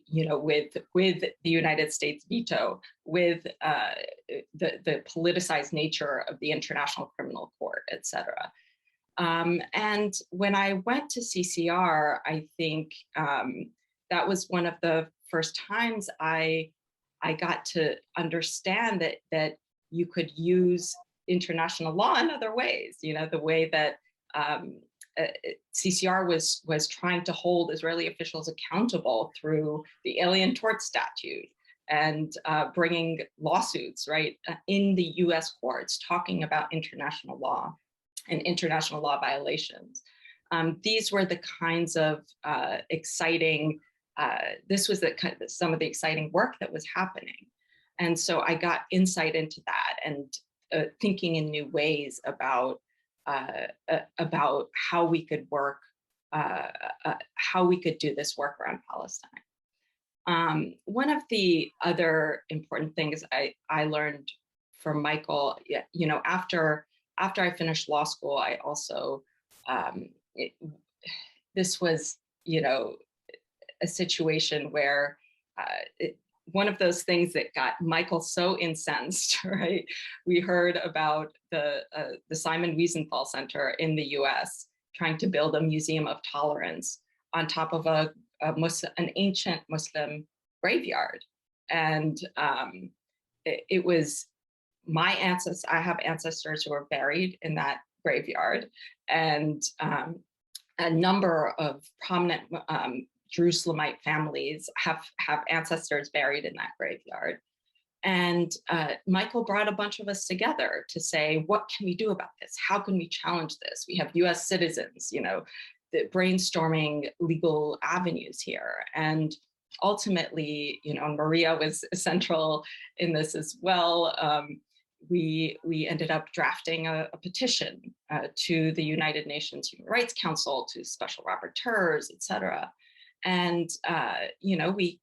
Speaker 6: you know, with the United States veto, with the politicized nature of the International Criminal Court, et cetera. And when I went to CCR, I think that was one of the first times I got to understand that you could use international law in other ways. You know, the way that CCR was trying to hold Israeli officials accountable through the Alien Tort Statute and bringing lawsuits, right, in the US courts, talking about international law and international law violations. These were the kinds of exciting, this was some of the exciting work that was happening. And so I got insight into that and thinking in new ways about how we could work, how we could do this work around Palestine. One of the other important things I learned from Michael, you know, after I finished law school, I also, this was, you know, a situation where one of those things that got Michael so incensed, right? We heard about the Simon Wiesenthal Center in the US trying to build a museum of tolerance on top of an ancient Muslim graveyard. And it was my ancestors, I have ancestors who are buried in that graveyard, and a number of prominent Jerusalemite families have ancestors buried in that graveyard. And Michael brought a bunch of us together to say, what can we do about this? How can we challenge this? We have US citizens, you know, brainstorming legal avenues here. And ultimately, you know, Maria was central in this as well. We ended up drafting a petition to the United Nations Human Rights Council, to special rapporteurs, et cetera. And, you know, we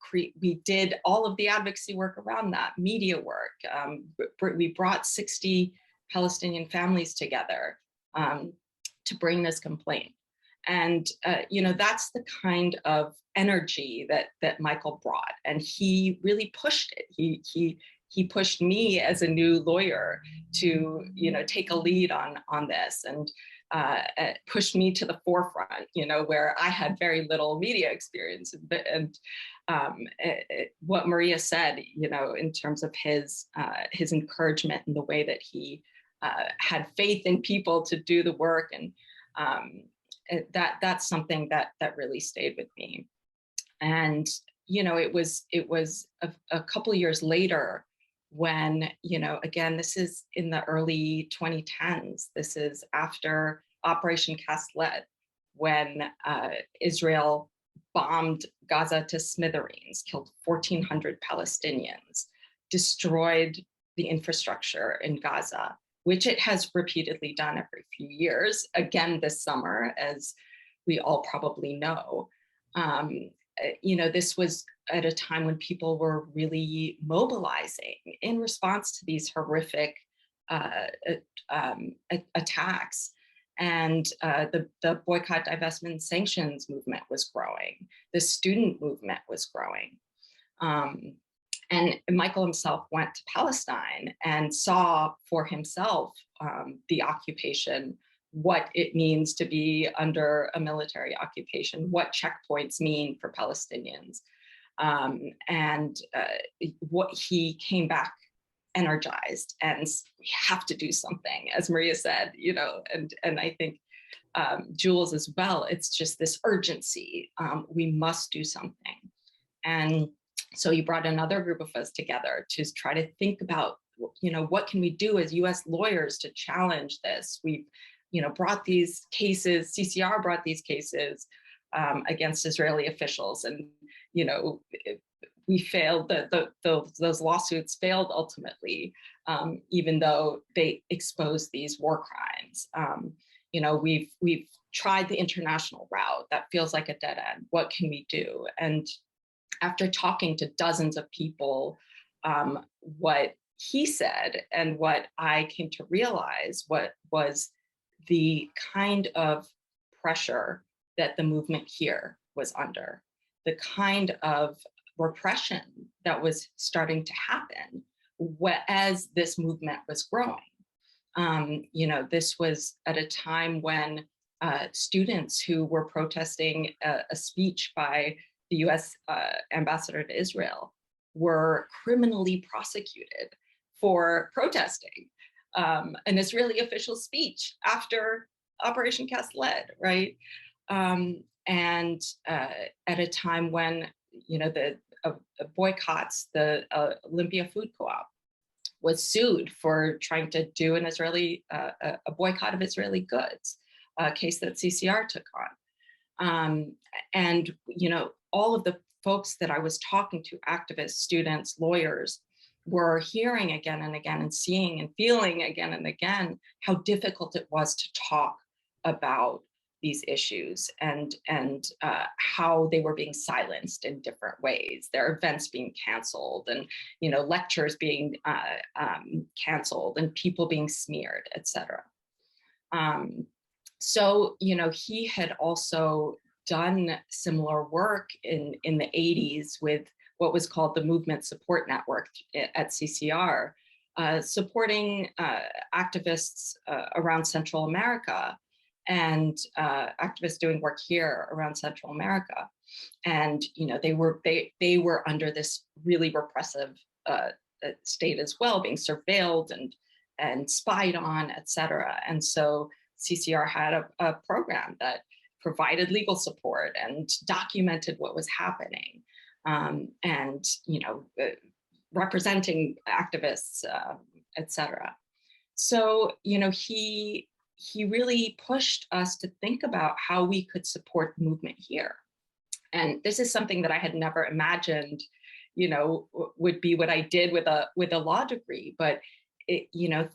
Speaker 6: did all of the advocacy work around that, media work. We brought 60 Palestinian families together to bring this complaint. And, you know, that's the kind of energy that Michael brought. And he really pushed it. He pushed me as a new lawyer to, you know, take a lead on this, and pushed me to the forefront, you know, where I had very little media experience. And what Maria said, you know, in terms of his encouragement and the way that he had faith in people to do the work, and that's something that really stayed with me. And you know, it was a couple of years later when, again, this is in the early 2010s. This is after Operation Cast Lead, when Israel bombed Gaza to smithereens, killed 1,400 Palestinians, destroyed the infrastructure in Gaza, which it has repeatedly done every few years, again this summer, as we all probably know. This was at a time when people were really mobilizing in response to these horrific attacks. And the boycott, divestment, sanctions movement was growing. The student movement was growing. And Michael himself went to Palestine and saw for himself the occupation, what it means to be under a military occupation, what checkpoints mean for Palestinians. What he came back energized and we have to do something, as Maria said, and I think Jules as well, it's just this urgency. We must do something. And so he brought another group of us together to try to think about, what can we do as US lawyers to challenge this? We've, brought these cases, CCR brought these cases against Israeli officials, and, we failed, those lawsuits failed ultimately, even though they exposed these war crimes. We've tried the international route. That feels like a dead end. What can we do? And after talking to dozens of people, what he said and what I came to realize what was the kind of pressure that the movement here was under, the kind of repression that was starting to happen as this movement was growing. This was at a time when students who were protesting a speech by the US ambassador to Israel were criminally prosecuted for protesting an Israeli official speech after Operation Cast Lead, right? And at a time when, the boycotts, the Olympia Food Co-op was sued for trying to do an Israeli, a boycott of Israeli goods, a case that CCR took on. And, all of the folks that I was talking to, activists, students, lawyers, were hearing again and again and seeing and feeling again and again how difficult it was to talk about these issues and how they were being silenced in different ways. Their events being canceled and, lectures being canceled and people being smeared, et cetera. So, he had also done similar work in the 80s with what was called the Movement Support Network at CCR, supporting activists around Central America and activists doing work here around Central America. And, they were under this really repressive state as well, being surveilled and spied on, et cetera. And so CCR had a program that provided legal support and documented what was happening, and representing activists, et cetera. So he really pushed us to think about how we could support the movement here. And this is something that I had never imagined, would be what I did with a law degree. But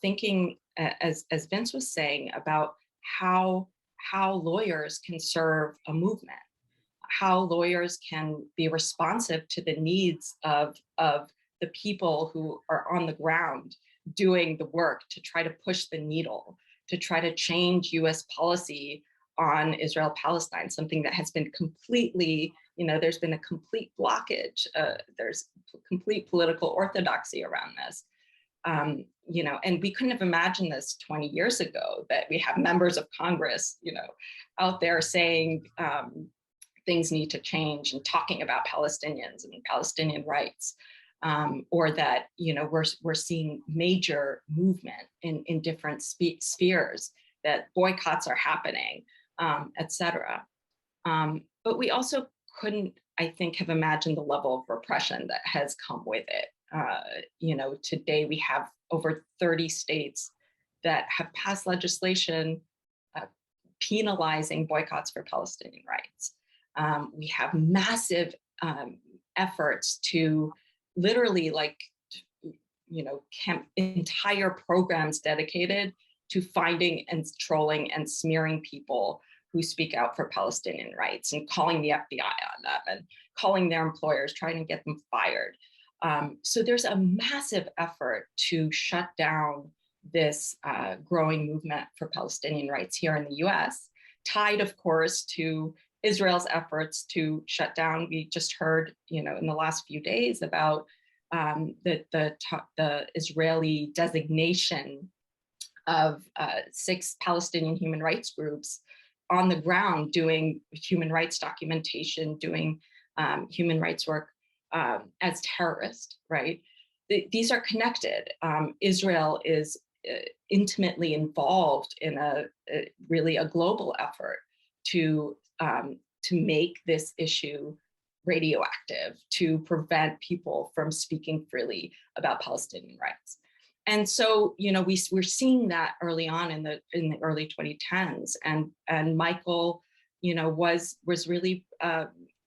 Speaker 6: thinking as Vince was saying about how lawyers can serve a movement, how lawyers can be responsive to the needs of the people who are on the ground doing the work to try to push the needle, to try to change US policy on Israel-Palestine, something that has been completely, there's been a complete blockage. There's complete political orthodoxy around this. And we couldn't have imagined this 20 years ago, that we have members of Congress, out there saying things need to change and talking about Palestinians and Palestinian rights, or that, we're seeing major movement in different spheres, that boycotts are happening, et cetera. But we also couldn't, I think, have imagined the level of repression that has come with it. today we have over 30 states that have passed legislation penalizing boycotts for Palestinian rights. We have massive efforts to literally entire programs dedicated to finding and trolling and smearing people who speak out for Palestinian rights and calling the FBI on them and calling their employers, trying to get them fired. So there's a massive effort to shut down this growing movement for Palestinian rights here in the US, tied, of course, to Israel's efforts to shut down. We just heard, in the last few days about the Israeli designation of 6 Palestinian human rights groups on the ground doing human rights documentation, doing human rights work as terrorists, right? These are connected. Israel is intimately involved in really a global effort to make this issue radioactive, to prevent people from speaking freely about Palestinian rights. And so, we're seeing that early on in the early 2010s, and Michael, was really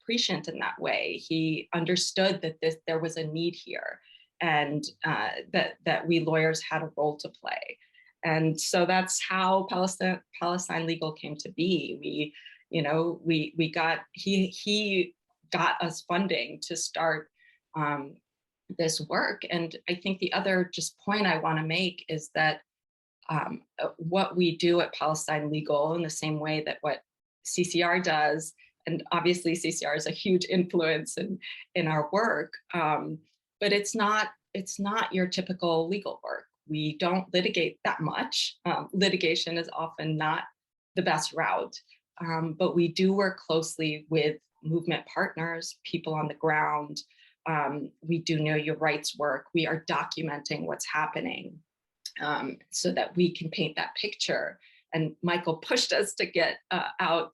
Speaker 6: prescient in that way. He understood that there was a need here, and that we lawyers had a role to play. And so that's how Palestine Legal came to be. He got us funding to start this work. And I think the other just point I want to make is that what we do at Palestine Legal, in the same way that what CCR does, and obviously CCR is a huge influence in our work, but it's not your typical legal work. We don't litigate that much. Litigation is often not the best route, but we do work closely with movement partners, people on the ground. We do know your rights work. We are documenting what's happening so that we can paint that picture. And Michael pushed us to get out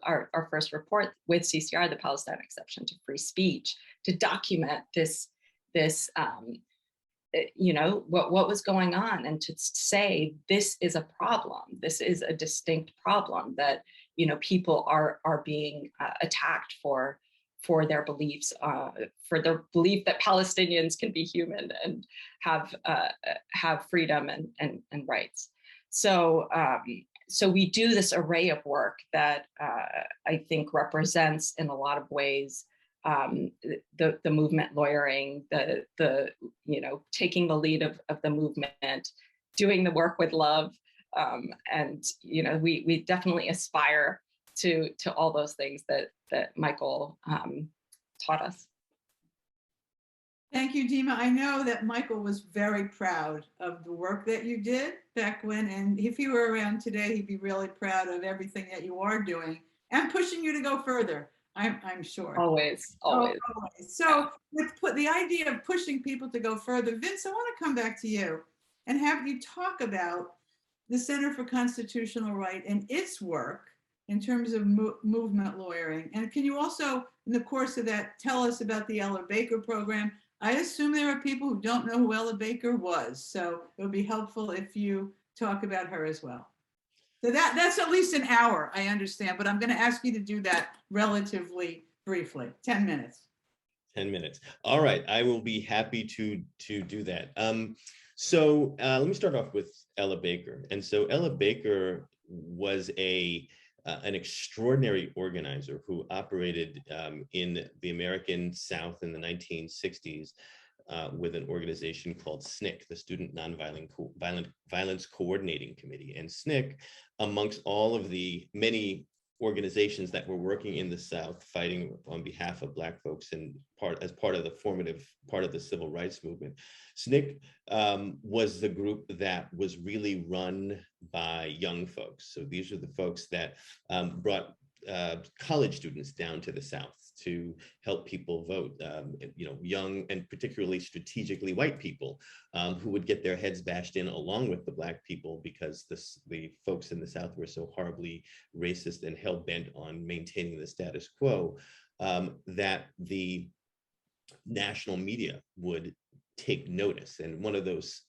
Speaker 6: our first report with CCR, the Palestine Exception to Free Speech, to document this what was going on, and to say this is a problem. This is a distinct problem that people are being attacked for their beliefs, for their belief that Palestinians can be human and have freedom and rights. So we do this array of work that I think represents, in a lot of ways, the movement lawyering, the taking the lead of the movement, doing the work with love, and we definitely aspire to all those things that Michael taught us.
Speaker 1: Thank you, Dima. I know that Michael was very proud of the work that you did back when, and if he were around today, he'd be really proud of everything that you are doing and pushing you to go further. I'm sure.
Speaker 6: Always.
Speaker 1: So with the idea of pushing people to go further, Vince, I want to come back to you and have you talk about the Center for Constitutional Right and its work in terms of movement lawyering. And can you also, in the course of that, tell us about the Ella Baker program? I assume there are people who don't know who Ella Baker was, so it would be helpful if you talk about her as well. So that's at least an hour, I understand, but I'm going to ask you to do that relatively briefly. 10 minutes.
Speaker 2: 10 minutes. All right, I will be happy to do that. So let me start off with Ella Baker. And so Ella Baker was an extraordinary organizer who operated in the American South in the 1960s with an organization called SNCC, the Student Nonviolent Violence Coordinating Committee. And SNCC, amongst all of the many organizations that were working in the South, fighting on behalf of Black folks and as part of the formative part of the civil rights movement, SNCC was the group that was really run by young folks. So these are the folks that brought college students down to the South to help people vote, young and particularly strategically white people who would get their heads bashed in along with the Black people because the folks in the South were so horribly racist and hell-bent on maintaining the status quo that the national media would take notice. And one of those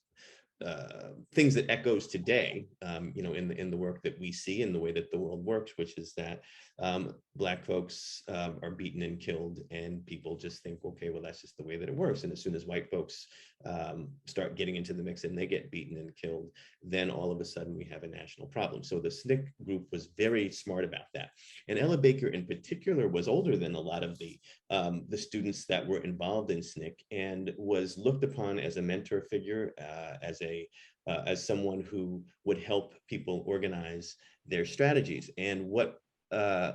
Speaker 2: things that echoes today, in the work that we see and the way that the world works, which is that Black folks are beaten and killed, and people just think, okay, well, that's just the way that it works. And as soon as white folks start getting into the mix and they get beaten and killed, then all of a sudden we have a national problem. So the SNCC group was very smart about that. And Ella Baker in particular was older than a lot of the students that were involved in SNCC, and was looked upon as a mentor figure, as someone who would help people organize their strategies. And what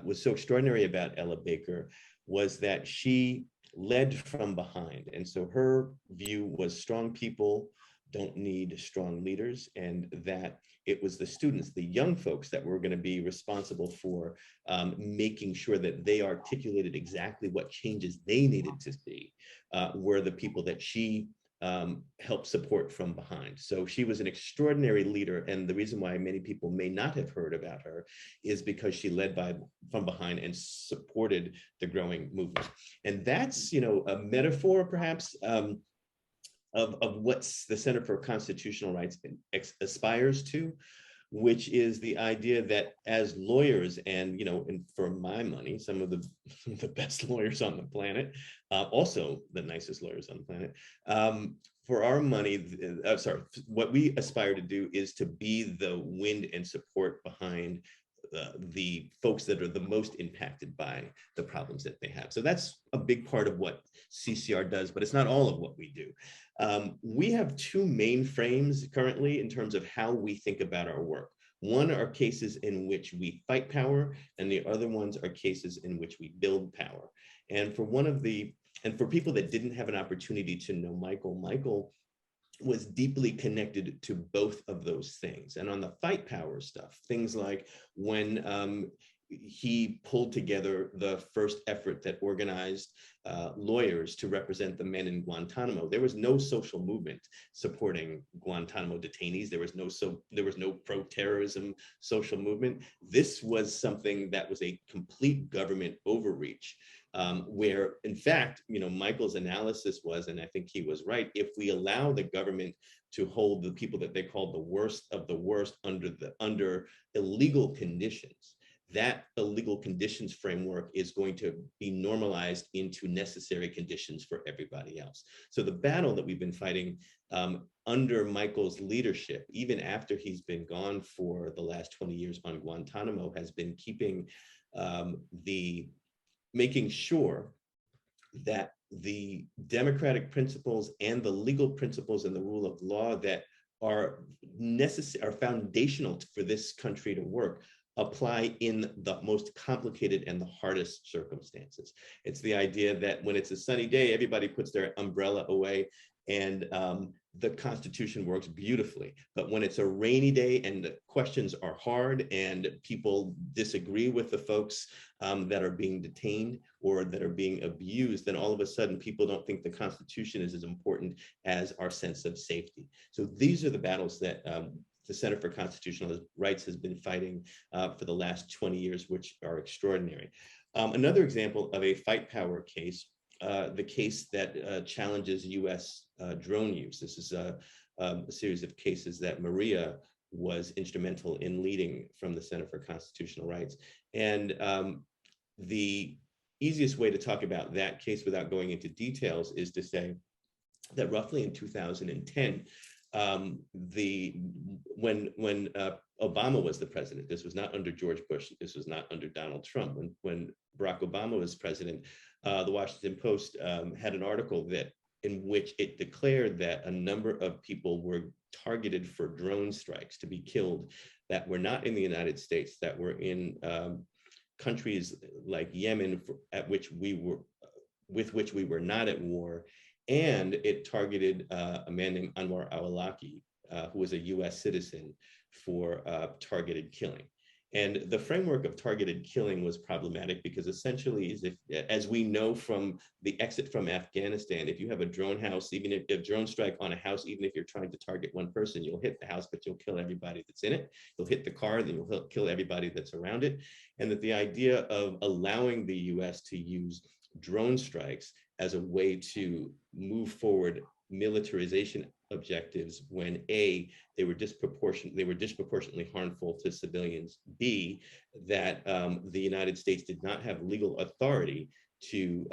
Speaker 2: was so extraordinary about Ella Baker was that she led from behind. And so her view was strong people don't need strong leaders, and that it was the students, the young folks, that were going to be responsible for making sure that they articulated exactly what changes they needed to see, were the people that she helped support from behind. So she was an extraordinary leader, and the reason why many people may not have heard about her is because she led from behind and supported the growing movement. And that's, a metaphor perhaps of what the Center for Constitutional Rights aspires to, which is the idea that as lawyers, and for my money, some of the best lawyers on the planet, also the nicest lawyers on the planet, for our money, what we aspire to do is to be the wind and support behind the folks that are the most impacted by the problems that they have. So that's a big part of what CCR does, but it's not all of what we do. We have two main frames currently in terms of how we think about our work. One are cases in which we fight power, and the other ones are cases in which we build power. And for people that didn't have an opportunity to know Michael was deeply connected to both of those things. And on the fight power stuff, things like when he pulled together the first effort that organized lawyers to represent the men in Guantanamo, there was no social movement supporting Guantanamo detainees. There was no pro-terrorism social movement. This was something that was a complete government overreach, where, in fact, Michael's analysis was, and I think he was right, if we allow the government to hold the people that they called the worst of the worst under illegal conditions, that illegal conditions framework is going to be normalized into necessary conditions for everybody else. So the battle that we've been fighting under Michael's leadership, even after he's been gone for the last 20 years on Guantanamo, has been making sure that the democratic principles and the legal principles and the rule of law that are foundational for this country to work apply in the most complicated and the hardest circumstances. It's the idea that when it's a sunny day, everybody puts their umbrella away, and the Constitution works beautifully. But when it's a rainy day and the questions are hard and people disagree with the folks that are being detained or that are being abused, then all of a sudden people don't think the Constitution is as important as our sense of safety. So these are the battles that the Center for Constitutional Rights has been fighting for the last 20 years, which are extraordinary. Another example of a fight power case, the case that challenges US drone use. This is a series of cases that Maria was instrumental in leading from the Center for Constitutional Rights. And the easiest way to talk about that case without going into details is to say that roughly in 2010, when Obama was the president, this was not under George Bush, this was not under Donald Trump. When Barack Obama was president, the Washington Post had an article in which it declared that a number of people were targeted for drone strikes to be killed that were not in the United States, that were in countries like Yemen, with which we were not at war. And it targeted a man named Anwar al-Awlaki, who was a US citizen, for targeted killing. And the framework of targeted killing was problematic because essentially, as we know from the exit from Afghanistan, if you have a drone house, even if a drone strike on a house, even if you're trying to target one person, you'll hit the house, but you'll kill everybody that's in it. You'll hit the car, then you'll kill everybody that's around it. And that the idea of allowing the US to use drone strikes as a way to move forward militarization objectives when A, they were disproportionately harmful to civilians, B, that the United States did not have legal authority to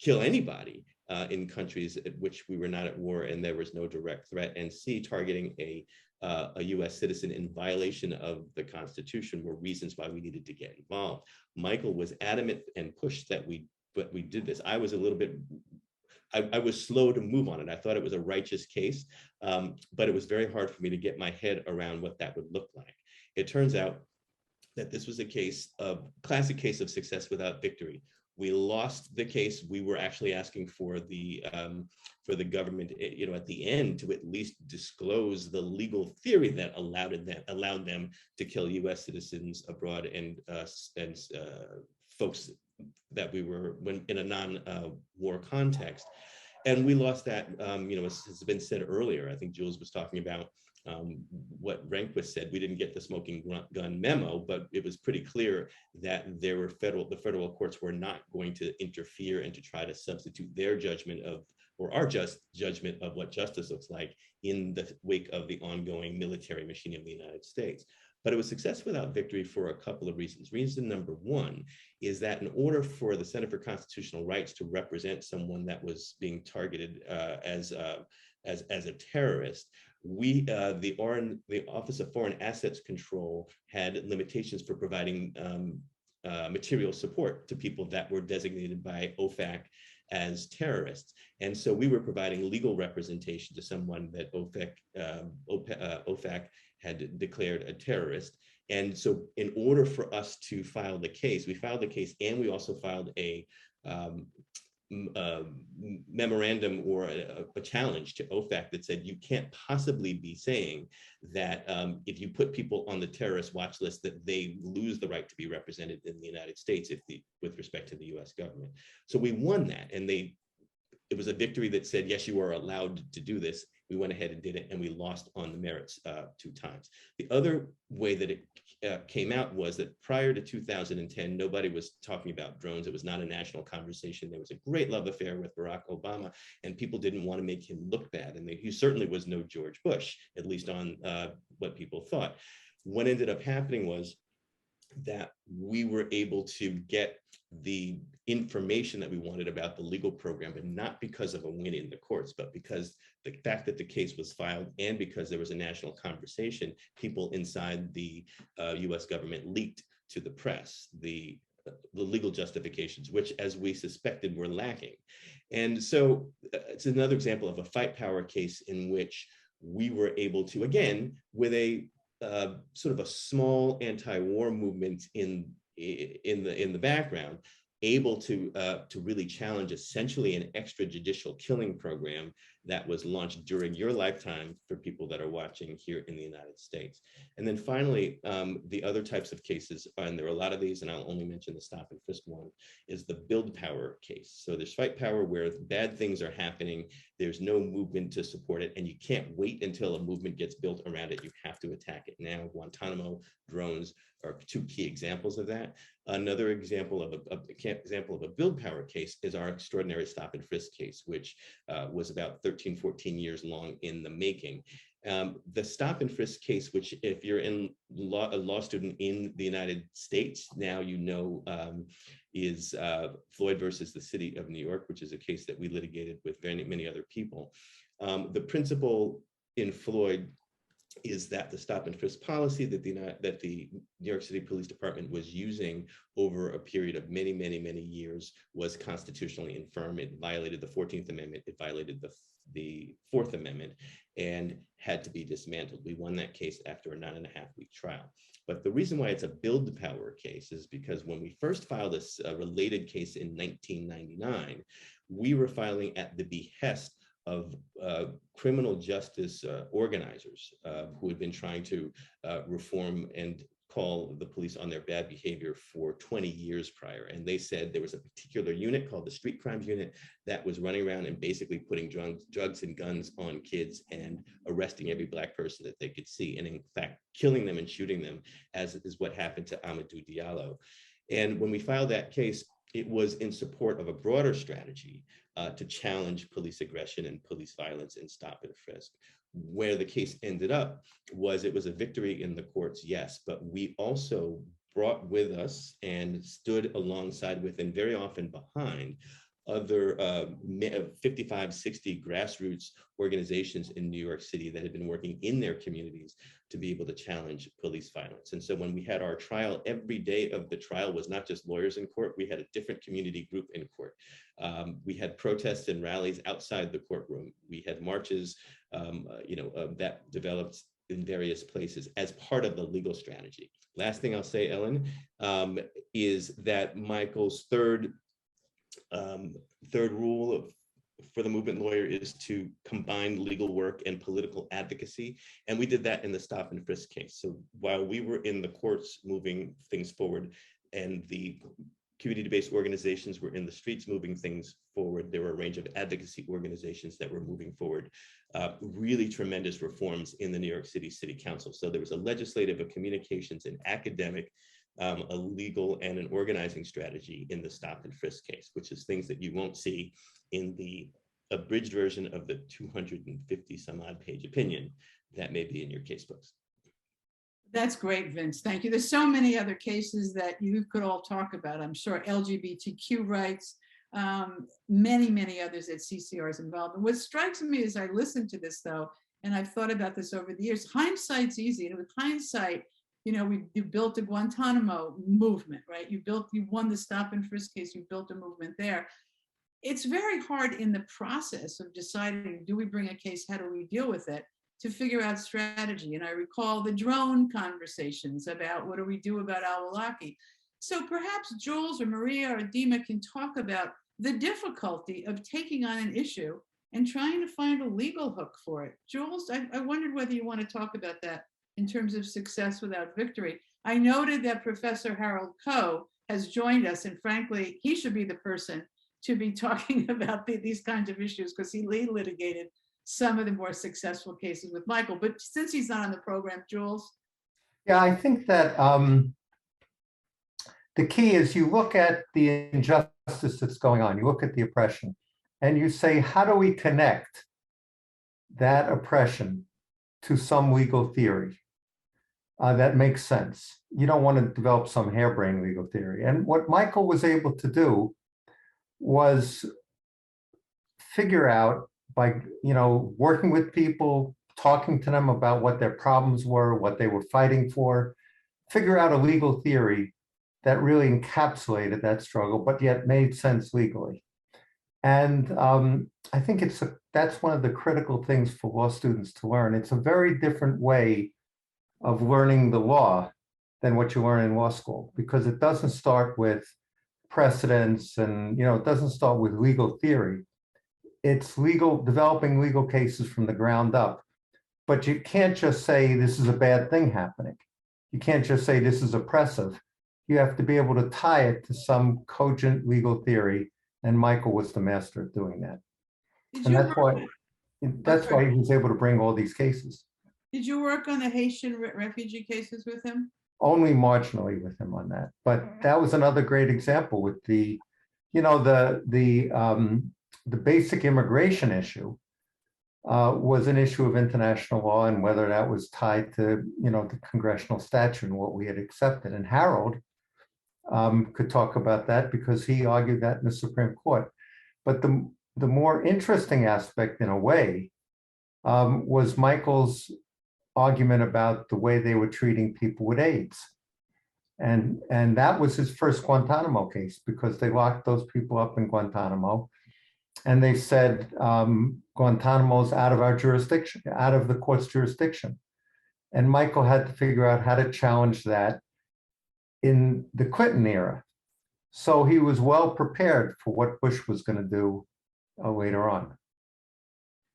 Speaker 2: kill anybody in countries at which we were not at war and there was no direct threat, and C, targeting a US citizen in violation of the Constitution were reasons why we needed to get involved. Michael was adamant and pushed that we did this. I was a little bit, I was slow to move on it. I thought it was a righteous case, but it was very hard for me to get my head around what that would look like. It turns out that this was a classic case of success without victory. We lost the case. We were actually asking for the government, at the end, to at least disclose the legal theory that allowed them to kill U.S. citizens abroad and folks that we were in a non-war context. And we lost that, as has been said earlier. I think Jules was talking about what Rehnquist said. We didn't get the smoking gun memo, but it was pretty clear that the federal courts were not going to interfere and to try to substitute their judgment or our judgment of what justice looks like in the wake of the ongoing military machine of the United States. But it was success without victory for a couple of reasons. Reason number one is that in order for the Center for Constitutional Rights to represent someone that was being targeted as a terrorist, the Office of Foreign Assets Control had limitations for providing material support to people that were designated by OFAC as terrorists. And so we were providing legal representation to someone that OFAC had declared a terrorist. And so in order for us to file the case, we filed the case and we also filed a memorandum or a challenge to OFAC that said you can't possibly be saying that if you put people on the terrorist watch list that they lose the right to be represented in the United States with respect to the US government. So we won that, and it was a victory that said, yes, you are allowed to do this. We went ahead and did it, and we lost on the merits 2 times. The other way that it came out was that prior to 2010, nobody was talking about drones. It was not a national conversation. There was a great love affair with Barack Obama, and people didn't want to make him look bad. And he certainly was no George Bush, at least on what people thought. What ended up happening was that we were able to get the information that we wanted about the legal program, but not because of a win in the courts, but because the fact that the case was filed and because there was a national conversation, people inside the US government leaked to the press the legal justifications, which, as we suspected, were lacking. And so it's another example of a fight power case in which we were able to, again, with a sort of a small anti-war movement in the background, able to really challenge essentially an extrajudicial killing program that was launched during your lifetime for people that are watching here in the United States. And then finally, the other types of cases, and there are a lot of these, and I'll only mention the stop and frisk one, is the build power case. So there's fight power where bad things are happening, there's no movement to support it, and you can't wait until a movement gets built around it. You have to attack it now. Guantanamo, drones are 2 key examples of that. Another example of a build power case is our extraordinary stop and frisk case, which was about 13, 14 years long in the making. The stop and frisk case, which if you're a law student in the United States, now you know is Floyd versus the city of New York, which is a case that we litigated with many other people. The principle in Floyd is that the stop and frisk policy that the New York City Police Department was using over a period of many years was constitutionally infirm. It violated the 14th Amendment, it violated the 4th Amendment, and had to be dismantled. We won that case after a 9.5-week trial. But the reason why it's a build power case is because when we first filed this related case in 1999, we were filing at the behest of criminal justice organizers who had been trying to reform and call the police on their bad behavior for 20 years prior. And they said there was a particular unit called the Street Crimes Unit that was running around and basically putting drugs and guns on kids and arresting every Black person that they could see. And in fact, killing them and shooting them, as is what happened to Amadou Diallo. And when we filed that case, it was in support of a broader strategy to challenge police aggression and police violence and stop and frisk. Where the case ended up was it was a victory in the courts, yes, but we also brought with us and stood alongside with and very often behind other 55, 60 grassroots organizations in New York City that had been working in their communities to be able to challenge police violence. And so when we had our trial, every day of the trial was not just lawyers in court, we had a different community group in court. We had protests and rallies outside the courtroom. We had marches, that developed in various places as part of the legal strategy. Last thing I'll say, Ellen, is that Michael's third rule for the movement lawyer is to combine legal work and political advocacy. And we did that in the stop and frisk case. So while we were in the courts moving things forward and the community-based organizations were in the streets moving things forward, there were a range of advocacy organizations that were moving forward really tremendous reforms in the New York City City Council. So there was a legislative, a communications, an academic, a legal, and an organizing strategy in the stop and frisk case, which is things that you won't see in the abridged version of the 250 some odd page opinion that may be in your case books.
Speaker 1: That's great, Vince. Thank you. There's so many other cases that you could all talk about. I'm sure LGBTQ rights, many, many others that CCR is involved in. What strikes me as I listen to this, though, and I've thought about this over the years, hindsight's easy. And with hindsight, you built a Guantanamo movement, right? You won the stop and frisk case, you built a movement there. It's very hard in the process of deciding, do we bring a case, how do we deal with it, to figure out strategy. And I recall the drone conversations about what do we do about al-Awlaki. So perhaps Jules or Maria or Dima can talk about the difficulty of taking on an issue and trying to find a legal hook for it. Jules, I wondered whether you want to talk about that in terms of success without victory. I noted that Professor Harold Coe has joined us, and frankly, he should be the person to be talking about these kinds of issues because he litigated some of the more successful cases with Michael. But since he's not on the program, Jules?
Speaker 4: Yeah, I think that the key is you look at the injustice that's going on, you look at the oppression, and you say, how do we connect that oppression to some legal theory that makes sense? You don't want to develop some harebrained legal theory. And what Michael was able to do was figure out by working with people, talking to them about what their problems were, what they were fighting for, figure out a legal theory that really encapsulated that struggle, but yet made sense legally. And I think that's one of the critical things for law students to learn. It's a very different way of learning the law than what you learn in law school, because it doesn't start with precedents and it doesn't start with legal theory. It's developing legal cases from the ground up. But you can't just say this is a bad thing happening. You can't just say this is oppressive. You have to be able to tie it to some cogent legal theory, and Michael was the master of doing that. And that's why he was able to bring all these cases.
Speaker 1: Did you work on the Haitian refugee cases with him?
Speaker 4: Only marginally with him on that, but that was another great example with the basic immigration issue was an issue of international law and whether that was tied to the congressional statute and what we had accepted. And Harold could talk about that because he argued that in the Supreme Court. But the more interesting aspect, in a way, was Michael's argument about the way they were treating people with AIDS. And that was his first Guantanamo case because they locked those people up in Guantanamo. And they said, Guantanamo's out of our jurisdiction, out of the court's jurisdiction. And Michael had to figure out how to challenge that in the Clinton era. So he was well prepared for what Bush was going to do later on.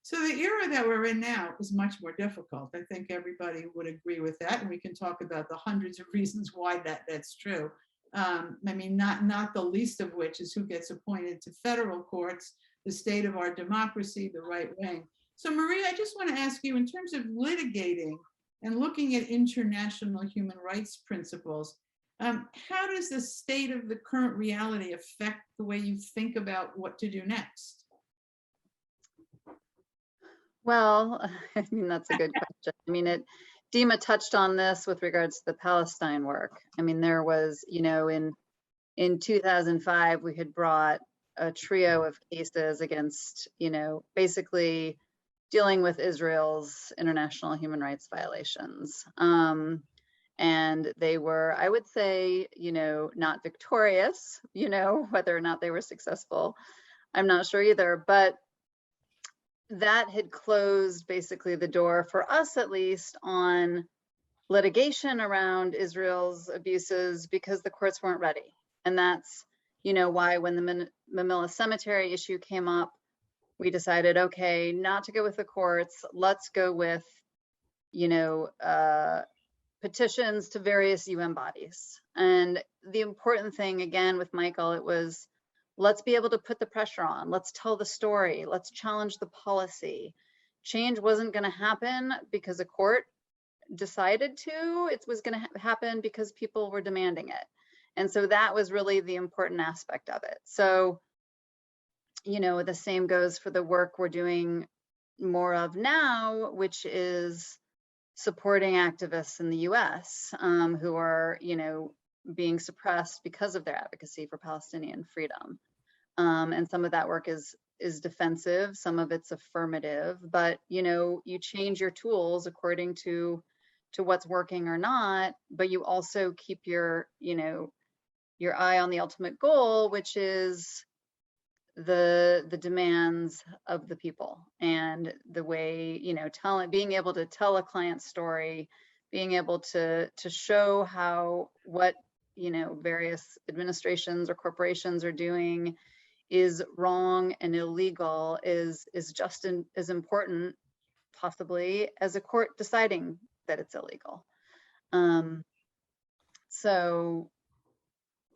Speaker 1: So the era that we're in now is much more difficult. I think everybody would agree with that. And we can talk about the hundreds of reasons why that's true. Not the least of which is who gets appointed to federal courts, the state of our democracy, the right wing. So Maria, I just want to ask you, in terms of litigating and looking at international human rights principles, How does the state of the current reality affect the way you think about what to do next?
Speaker 5: Well, I mean, that's a good question. I mean, Dima touched on this with regards to the Palestine work. I mean, there was, in 2005, we had brought a trio of cases against, basically dealing with Israel's international human rights violations. And they were, I would say, not victorious, whether or not they were successful, I'm not sure either, but that had closed basically the door, for us at least, on litigation around Israel's abuses because the courts weren't ready. And that's, why when the Mamilla Cemetery issue came up, we decided, okay, not to go with the courts, let's go with, petitions to various UN bodies. And the important thing, again, with Michael, it was, let's be able to put the pressure on. Let's tell the story. Let's challenge the policy. Change wasn't going to happen because a court decided to. It was going to happen because people were demanding it. And so that was really the important aspect of it. So, the same goes for the work we're doing more of now, which is supporting activists in the US who are, being suppressed because of their advocacy for Palestinian freedom. And some of that work is defensive, some of it's affirmative, but you change your tools according to what's working or not, but you also keep your eye on the ultimate goal, which is the demands of the people and the way, being able to tell a client's story, being able to show how what various administrations or corporations are doing is wrong and illegal is just as important, possibly, as a court deciding that it's illegal.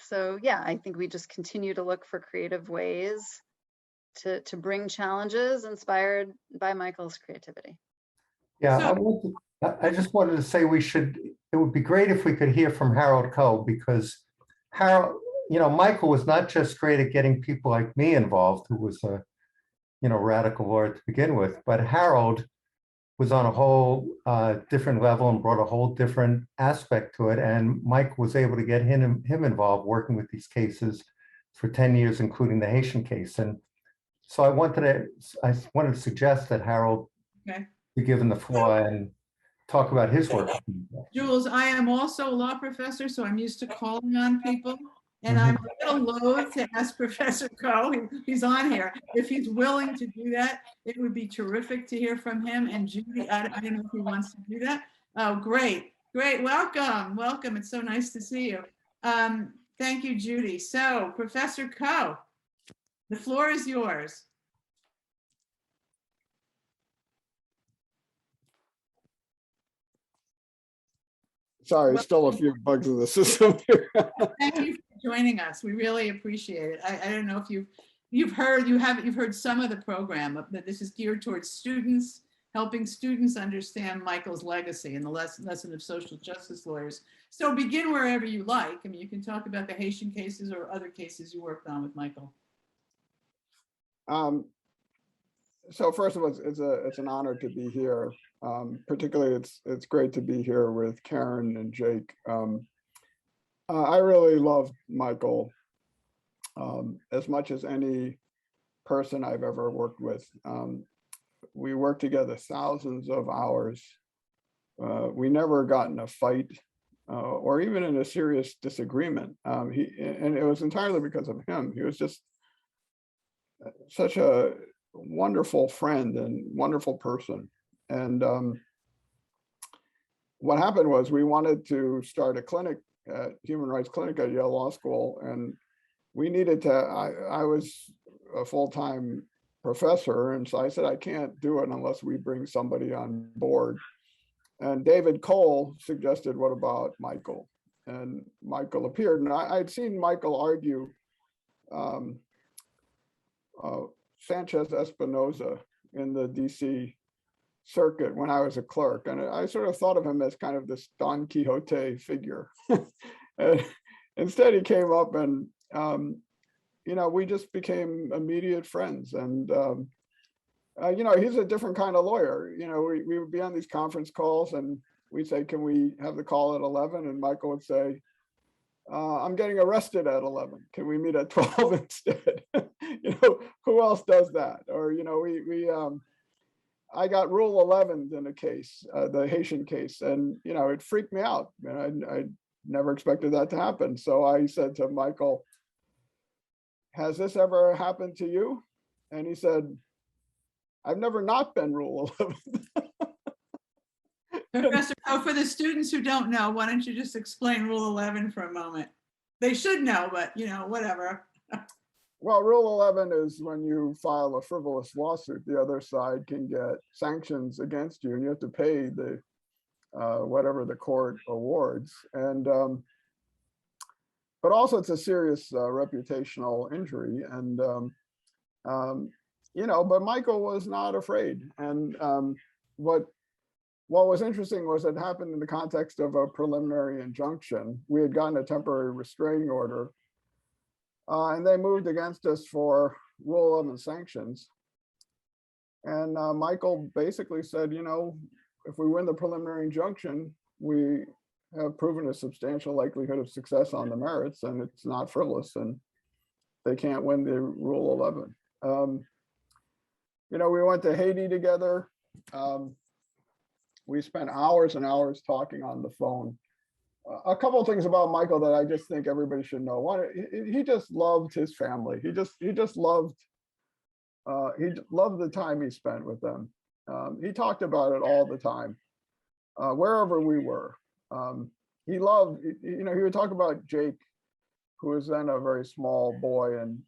Speaker 5: So yeah, I think we just continue to look for creative ways to bring challenges inspired by Michael's creativity.
Speaker 4: Yeah, I just wanted to say it would be great if we could hear from Harold Coe, because Harold, Michael was not just great at getting people like me involved, who was a, radical lawyer to begin with, but Harold was on a whole different level and brought a whole different aspect to it. And Mike was able to get him involved working with these cases for 10 years, including the Haitian case. And so I wanted to suggest that Harold be given the floor and talk about his work.
Speaker 1: Jules, I am also a law professor, so I'm used to calling on people. And I'm a little loath to ask Professor Coe, he's on here, if he's willing to do that. It would be terrific to hear from him. And Judy, I don't know if he wants to do that. Oh, great. Welcome. It's so nice to see you. Thank you, Judy. So, Professor Coe, the floor is yours.
Speaker 7: Sorry, still a few bugs in the system here.
Speaker 1: Thank you for joining us. We really appreciate it. I don't know if you've heard some of the program, but this is geared towards students, helping students understand Michael's legacy and the lesson of social justice lawyers. So begin wherever you like. I mean, you can talk about the Haitian cases or other cases you worked on with Michael.
Speaker 7: So first of all, it's an honor to be here. Particularly, it's great to be here with Karen and Jake. I really loved Michael as much as any person I've ever worked with. We worked together thousands of hours. We never got in a fight or even in a serious disagreement. And it was entirely because of him. He was just such a wonderful friend and wonderful person. And what happened was we wanted to start a clinic, human rights clinic at Yale Law School, and we needed to, I was a full-time professor, and so I said, I can't do it unless we bring somebody on board. And David Cole suggested, what about Michael? And Michael appeared, and I'd seen Michael argue Sanchez Espinoza in the DC circuit when I was a clerk. And I sort of thought of him as kind of this Don Quixote figure. And instead, he came up and, we just became immediate friends. And, he's a different kind of lawyer. We would be on these conference calls and we'd say, can we have the call at 11? And Michael would say, I'm getting arrested at 11. Can we meet at 12 instead? Who else does that? Or, I got Rule 11 in a case, the Haitian case, and, it freaked me out. I never expected that to happen. So I said to Michael, has this ever happened to you? And he said, I've never not been Rule 11.
Speaker 1: Professor, for the students who don't know, why don't you just explain Rule 11 for a moment? They should know, but whatever.
Speaker 7: Well, Rule 11 is when you file a frivolous lawsuit, the other side can get sanctions against you, and you have to pay the whatever the court awards. And but also it's a serious reputational injury. And but Michael was not afraid. And what was interesting was it happened in the context of a preliminary injunction. We had gotten a temporary restraining order, and they moved against us for Rule 11 sanctions. And Michael basically said, if we win the preliminary injunction, we have proven a substantial likelihood of success on the merits, and it's not frivolous, and they can't win the Rule 11. We went to Haiti together. We spent hours and hours talking on the phone. A couple of things about Michael that I just think everybody should know. One, he just loved his family. He just loved the time he spent with them. He talked about it all the time, wherever we were. He loved, he would talk about Jake, who was then a very small boy, and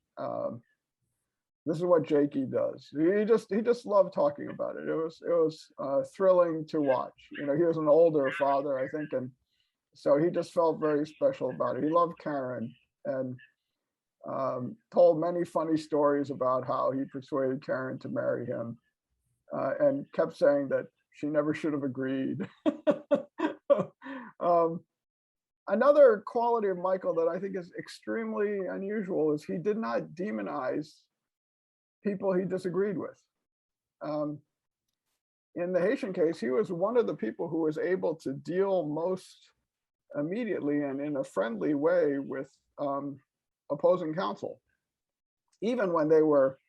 Speaker 7: this is what Jakey does. He just loved talking about it. It was thrilling to watch. He was an older father, I think, and so he just felt very special about it. He loved Karen and told many funny stories about how he persuaded Karen to marry him, and kept saying that she never should have agreed. Another quality of Michael that I think is extremely unusual is he did not demonize people he disagreed with. In the Haitian case, he was one of the people who was able to deal most immediately and in a friendly way with opposing counsel, even when they were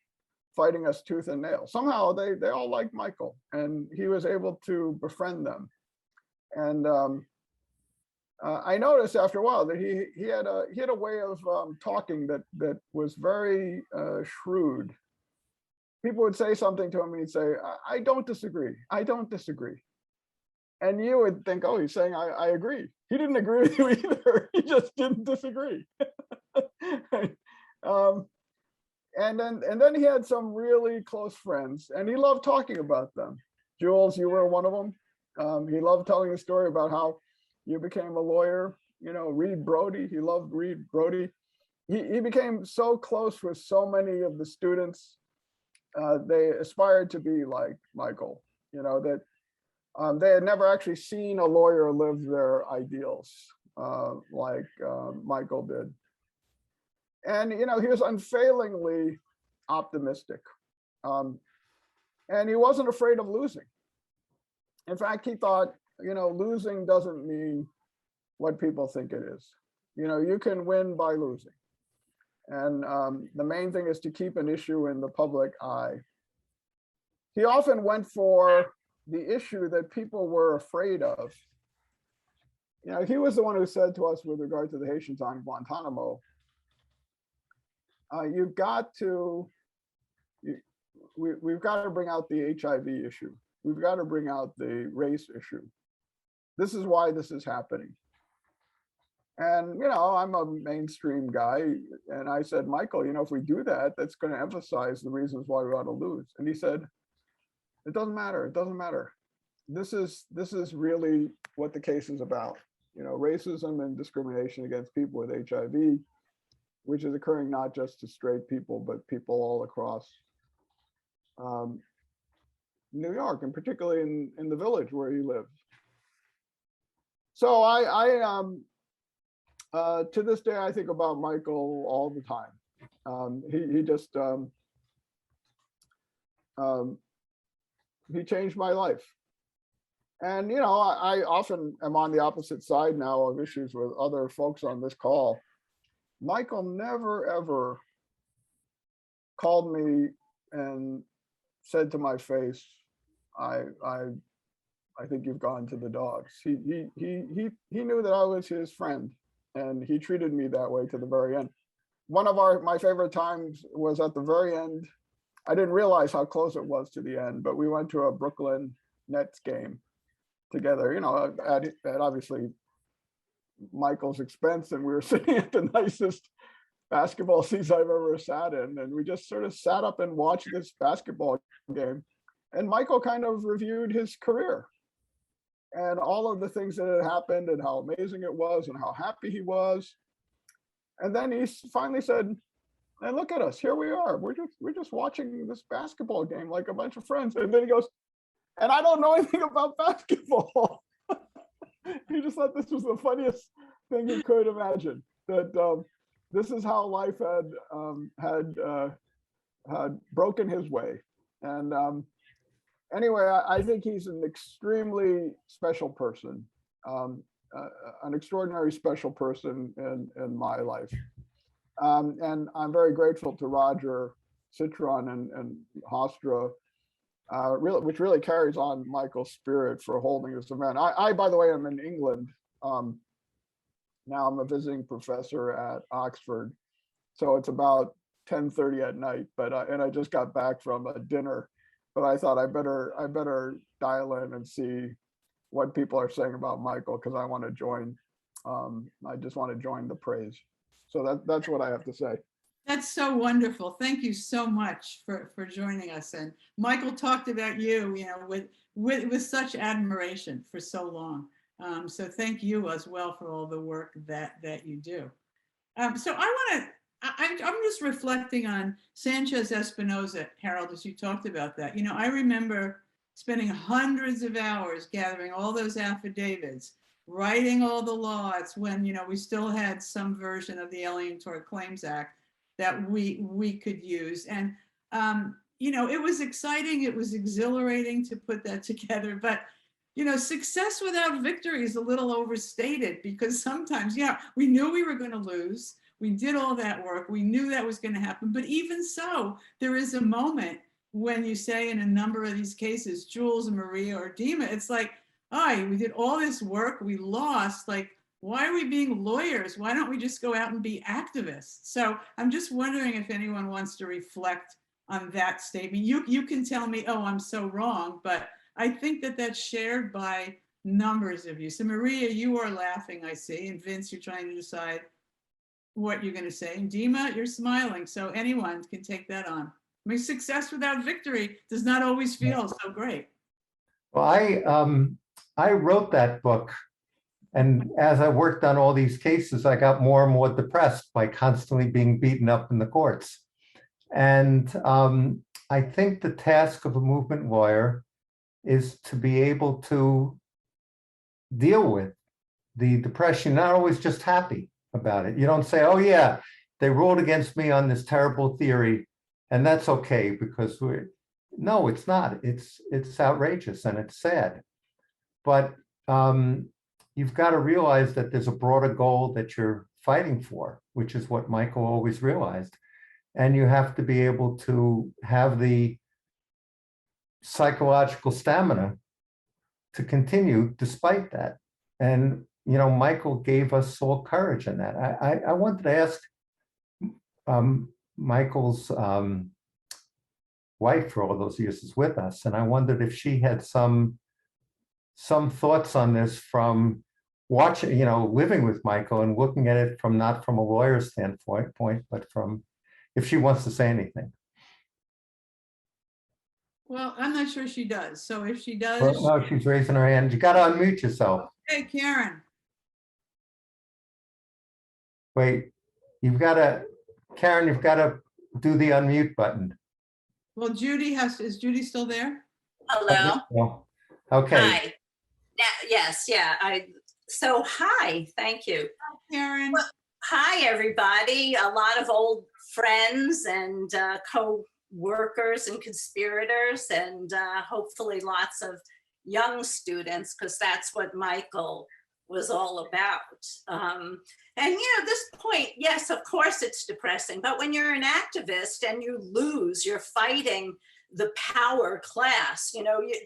Speaker 7: fighting us tooth and nail. Somehow they all liked Michael, and he was able to befriend them. And I noticed after a while that he had a way of talking that was very shrewd. People would say something to him and he'd say, I don't disagree. I don't disagree. And you would think, oh, he's saying, I agree. He didn't agree with you either. He just didn't disagree. And then he had some really close friends, and he loved talking about them. Jules, you were one of them. He loved telling the story about how you became a lawyer. Reed Brody, he loved Reed Brody. He became so close with so many of the students. They aspired to be like Michael, that they had never actually seen a lawyer live their ideals like Michael did. And, he was unfailingly optimistic. And he wasn't afraid of losing. In fact, he thought, losing doesn't mean what people think it is. You can win by losing. And the main thing is to keep an issue in the public eye. He often went for the issue that people were afraid of. He was the one who said to us with regard to the Haitians on Guantanamo, we've got to bring out the HIV issue. We've got to bring out the race issue. This is why this is happening. And, I'm a mainstream guy. And I said, Michael, if we do that, that's going to emphasize the reasons why we ought to lose. And he said, it doesn't matter. It doesn't matter. This is really what the case is about. Racism and discrimination against people with HIV, which is occurring not just to straight people, but people all across New York, and particularly in the village where he lived. So To this day, I think about Michael all the time. He just he changed my life. And, you know, I often am on the opposite side now of issues with other folks on this call. Michael never, ever called me and said to my face, I think you've gone to the dogs. He knew that I was his friend, and he treated me that way to the very end. One of my favorite times was at the very end. I didn't realize how close it was to the end, but we went to a Brooklyn Nets game together, you know, at obviously Michael's expense, and we were sitting at the nicest basketball seats I've ever sat in, and we just sort of sat up and watched this basketball game. And Michael kind of reviewed his career and all of the things that had happened and how amazing it was and how happy he was. And then he finally said, and look at us, here we are. We're just watching this basketball game like a bunch of friends. And then he goes, and I don't know anything about basketball. He just thought this was the funniest thing he could imagine, that this is how life had broken his way. And anyway, I think he's an extremely special person, an extraordinary special person in my life. And I'm very grateful to Roger Citron and Hofstra, which really carries on Michael's spirit for holding this event. I, by the way, am in England. Now I'm a visiting professor at Oxford. So it's about 10:30 at night, and I just got back from a dinner, but I thought I better dial in and see what people are saying about Michael, because I want to join. I just want to join the praise. So that's what I have to say.
Speaker 1: That's so wonderful. Thank you so much for joining us. And Michael talked about you, you know, with such admiration for so long. So thank you as well for all the work that you do. So I'm just reflecting on Sanchez Espinoza, Harold, as you talked about that. You know, I remember spending hundreds of hours gathering all those affidavits, writing all the laws when, you know, we still had some version of the Alien Tort Claims Act that we could use. And, you know, it was exciting. It was exhilarating to put that together. But, you know, success without victory is a little overstated, because sometimes, yeah, we knew we were going to lose. We did all that work. We knew that was going to happen. But even so, there is a moment when you say in a number of these cases, Jules, Maria, or Dima, it's like, oh, we did all this work. We lost. Like, why are we being lawyers? Why don't we just go out and be activists? So I'm just wondering if anyone wants to reflect on that statement. You can tell me, oh, I'm so wrong, but I think that that's shared by numbers of you. So Maria, you are laughing, I see. And Vince, you're trying to decide what you're going to say. And Dima, you're smiling. So anyone can take that on. I mean, success without victory does not always feel so great.
Speaker 4: Well, I wrote that book, and as I worked on all these cases, I got more and more depressed by constantly being beaten up in the courts. And I think the task of a movement lawyer is to be able to deal with the depression, not always just happy about it. You don't say, oh yeah, they ruled against me on this terrible theory, and that's okay, because no, it's not. It's outrageous and it's sad. But you've got to realize that there's a broader goal that you're fighting for, which is what Michael always realized. And you have to be able to have the psychological stamina to continue despite that. And, you know, Michael gave us all courage in that. I wanted to ask Michael's wife for all those years is with us, and I wondered if she had some thoughts on this from watching, you know, living with Michael and looking at it from not from a lawyer's standpoint, but from, if she wants to say anything.
Speaker 1: Well, I'm not sure she does. So if she does.
Speaker 4: Well, no, she's raising her hand. You got to unmute yourself.
Speaker 1: Hey, Karen.
Speaker 4: Wait, Karen, you've got to do the unmute button.
Speaker 1: Well, is Judy still there?
Speaker 8: Hello.
Speaker 4: Okay.
Speaker 8: Hi. Yes, yeah. So hi, thank you.
Speaker 1: Karen.
Speaker 8: Well, hi, everybody. A lot of old friends and co-workers and conspirators, and hopefully lots of young students, because that's what Michael was all about. And this point, yes, of course it's depressing, but when you're an activist and you lose, you're fighting the power class,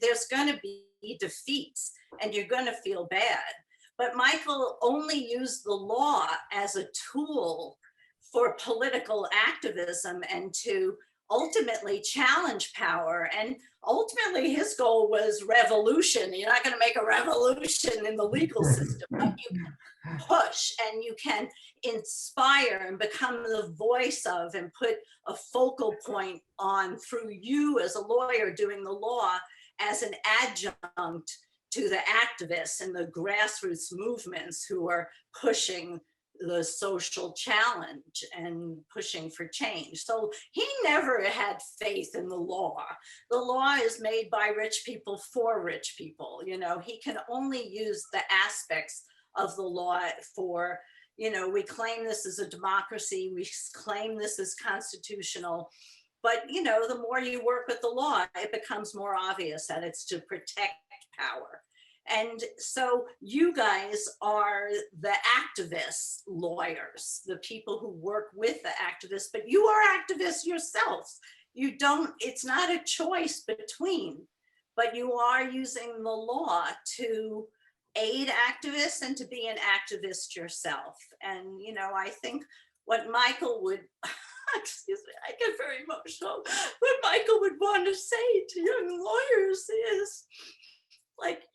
Speaker 8: there's going to be defeats and you're going to feel bad. But Michael only used the law as a tool for political activism and to ultimately challenge power. And ultimately his goal was revolution. You're not going to make a revolution in the legal system, but you can push and you can inspire and become the voice of and put a focal point on through you as a lawyer doing the law as an adjunct to the activists and the grassroots movements who are pushing the social challenge and pushing for change. So he never had faith in the law. The law is made by rich people for rich people. He can only use the aspects of the law for, we claim this is a democracy, we claim this is constitutional, but the more you work with the law, it becomes more obvious that it's to protect power. And so you guys are the activist lawyers, the people who work with the activists, but you are activists yourselves. It's not a choice between, but you are using the law to aid activists and to be an activist yourself. And, I think what Michael would, excuse me, I get very emotional. What Michael would want to say to young lawyers is,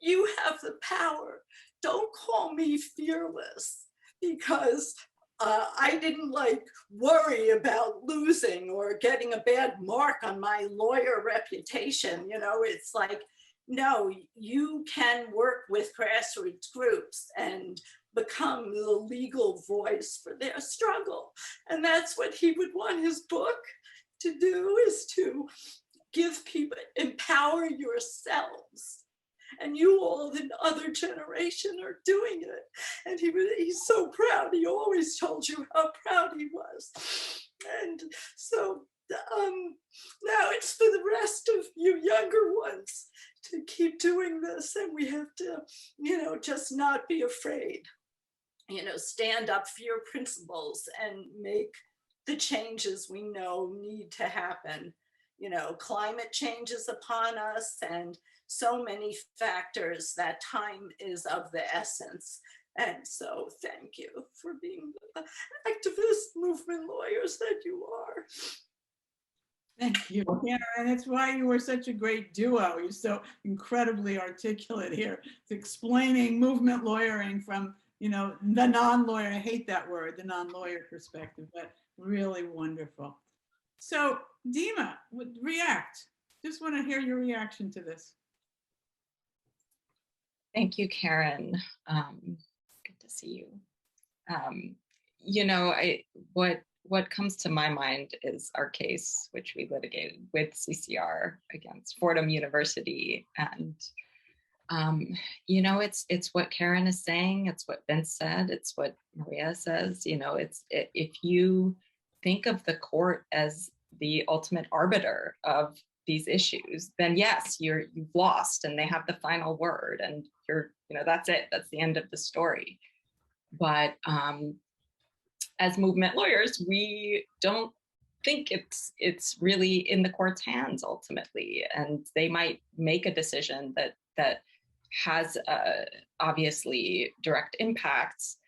Speaker 8: you have the power. Don't call me fearless, because I didn't worry about losing or getting a bad mark on my lawyer reputation. It's no, you can work with grassroots groups and become the legal voice for their struggle. And that's what he would want his book to do, is to give people, empower yourselves. And you all, the other generation, are doing it. And he's so proud. He always told you how proud he was. And so now it's for the rest of you younger ones to keep doing this. And we have to, just not be afraid. Stand up for your principles and make the changes we know need to happen. Climate change is upon us, and so many factors that time is of the essence. And so thank you for being the activist movement lawyers that you are.
Speaker 1: Thank you, Karen. That's why you were such a great duo. You're so incredibly articulate here. It's explaining movement lawyering from, the non-lawyer, I hate that word, the non-lawyer perspective, but really wonderful. So Dima, react. Just want to hear your reaction to this.
Speaker 6: Thank you, Karen. Good to see you. What comes to my mind is our case, which we litigated with CCR against Fordham University. And, it's what Karen is saying. It's what Vince said. It's what Maria says. If you think of the court as the ultimate arbiter of these issues, then yes, you've lost and they have the final word, and that's it. That's the end of the story. But as movement lawyers, we don't think it's really in the court's hands ultimately, and they might make a decision that has obviously direct impacts,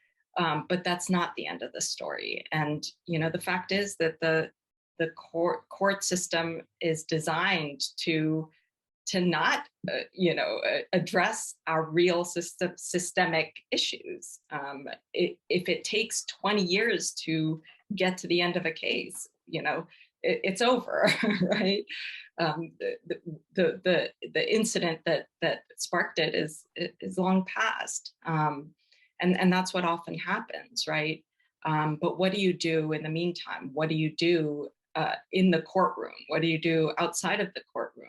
Speaker 6: but that's not the end of the story. And the fact is that the court system is designed to not address our real systemic issues. If it takes 20 years to get to the end of a case, it's over, right? The incident that sparked it is long past, and that's what often happens, right? But what do you do in the meantime? What do you do in the courtroom? What do you do outside of the courtroom?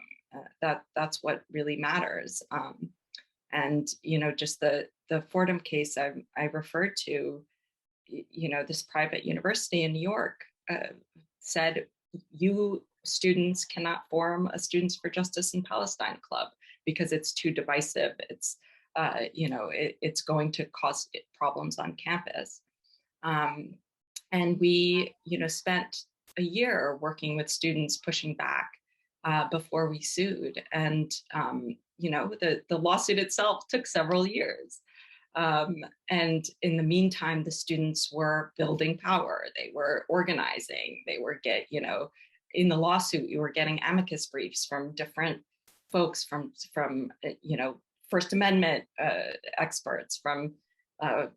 Speaker 6: That's what really matters. And just the Fordham case I referred to, this private university in New York said, you students cannot form a Students for Justice in Palestine club because it's too divisive. It's, it's going to cause problems on campus. And we, spent a year working with students pushing back before we sued. And, the lawsuit itself took several years. And in the meantime, the students were building power. They were organizing. They were in the lawsuit, you were getting amicus briefs from different folks, from First Amendment experts, from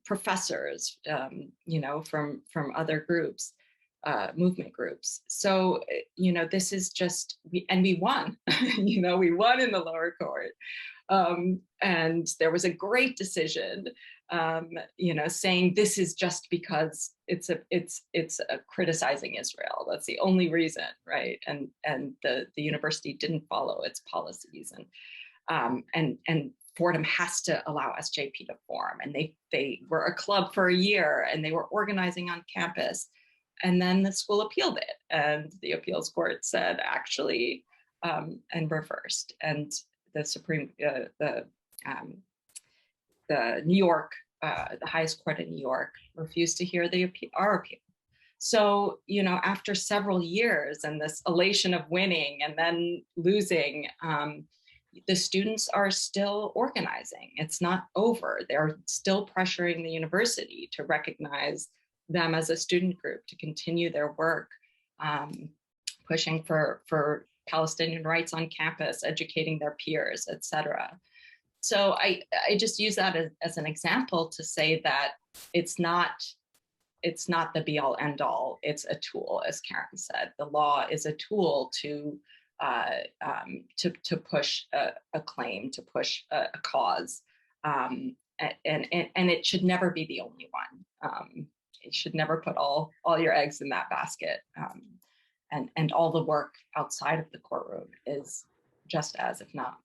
Speaker 6: professors, from other groups, movement groups. So, this is just, we won, we won in the lower court. And there was a great decision, saying this is just because it's criticizing Israel. That's the only reason, right? And the university didn't follow its policies, and Fordham has to allow SJP to form. And they were a club for a year, and they were organizing on campus. And then the school appealed it, and the appeals court said actually, and reversed. And the New York, the highest court in New York refused to hear our appeal. So, after several years and this elation of winning and then losing, the students are still organizing. It's not over. They're still pressuring the university to recognize them as a student group, to continue their work, pushing for Palestinian rights on campus, educating their peers, etc. So I just use that as an example to say that it's not the be all end all. It's a tool, as Karen said. The law is a tool to push a claim, to push a cause, and it should never be the only one. You should never put all your eggs in that basket. And all the work outside of the courtroom is just as, if not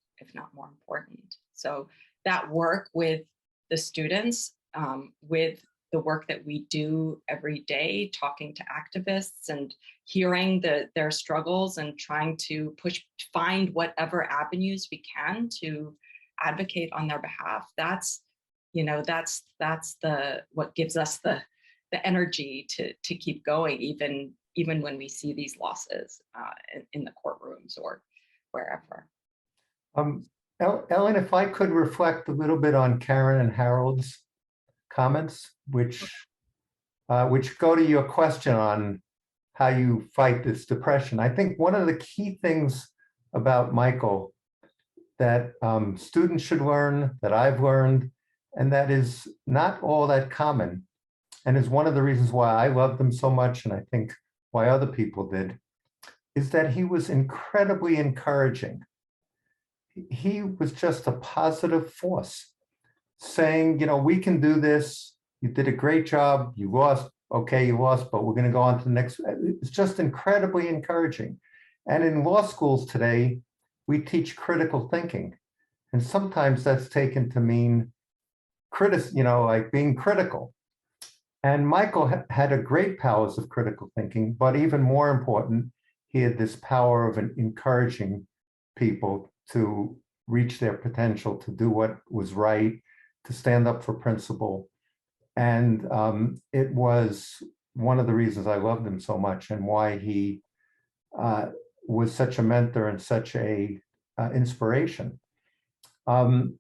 Speaker 6: more important. So that work with the students, with the work that we do every day, talking to activists and hearing their struggles and trying to find whatever avenues we can to advocate on their behalf. That's what gives us the energy to keep going, even when we see these losses in the courtrooms or wherever.
Speaker 4: Ellen, if I could reflect a little bit on Karen and Harold's comments, which go to your question on how you fight this depression. I think one of the key things about Michael that students should learn, that I've learned, and that is not all that common, and is one of the reasons why I loved him so much, and I think why other people did, is that he was incredibly encouraging. He was just a positive force, saying, we can do this. You did a great job. You lost. Okay, you lost, but we're going to go on to the next. It's just incredibly encouraging. And in law schools today, we teach critical thinking. And sometimes that's taken to mean like being critical. And Michael had a great powers of critical thinking, but even more important, he had this power of encouraging people to reach their potential, to do what was right, to stand up for principle. And it was one of the reasons I loved him so much and why he was such a mentor and such a inspiration. And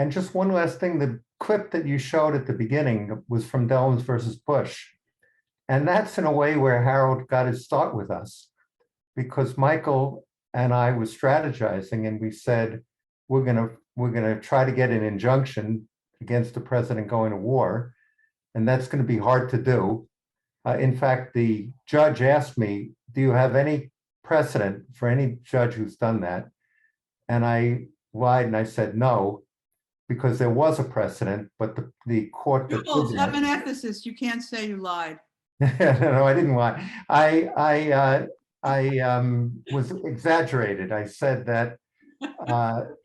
Speaker 4: just one last thing, the clip that you showed at the beginning was from Dellums versus Bush. And that's in a way where Harold got his start with us, because Michael and I was strategizing and we said, we're gonna try to get an injunction against the president going to war. And that's going to be hard to do. In fact, the judge asked me, do you have any precedent for any judge who's done that? And I lied and I said no, because there was a precedent, but the court that
Speaker 1: Jules, have an ethicist. You can't say you lied.
Speaker 4: No, I didn't lie. I was exaggerated. I said that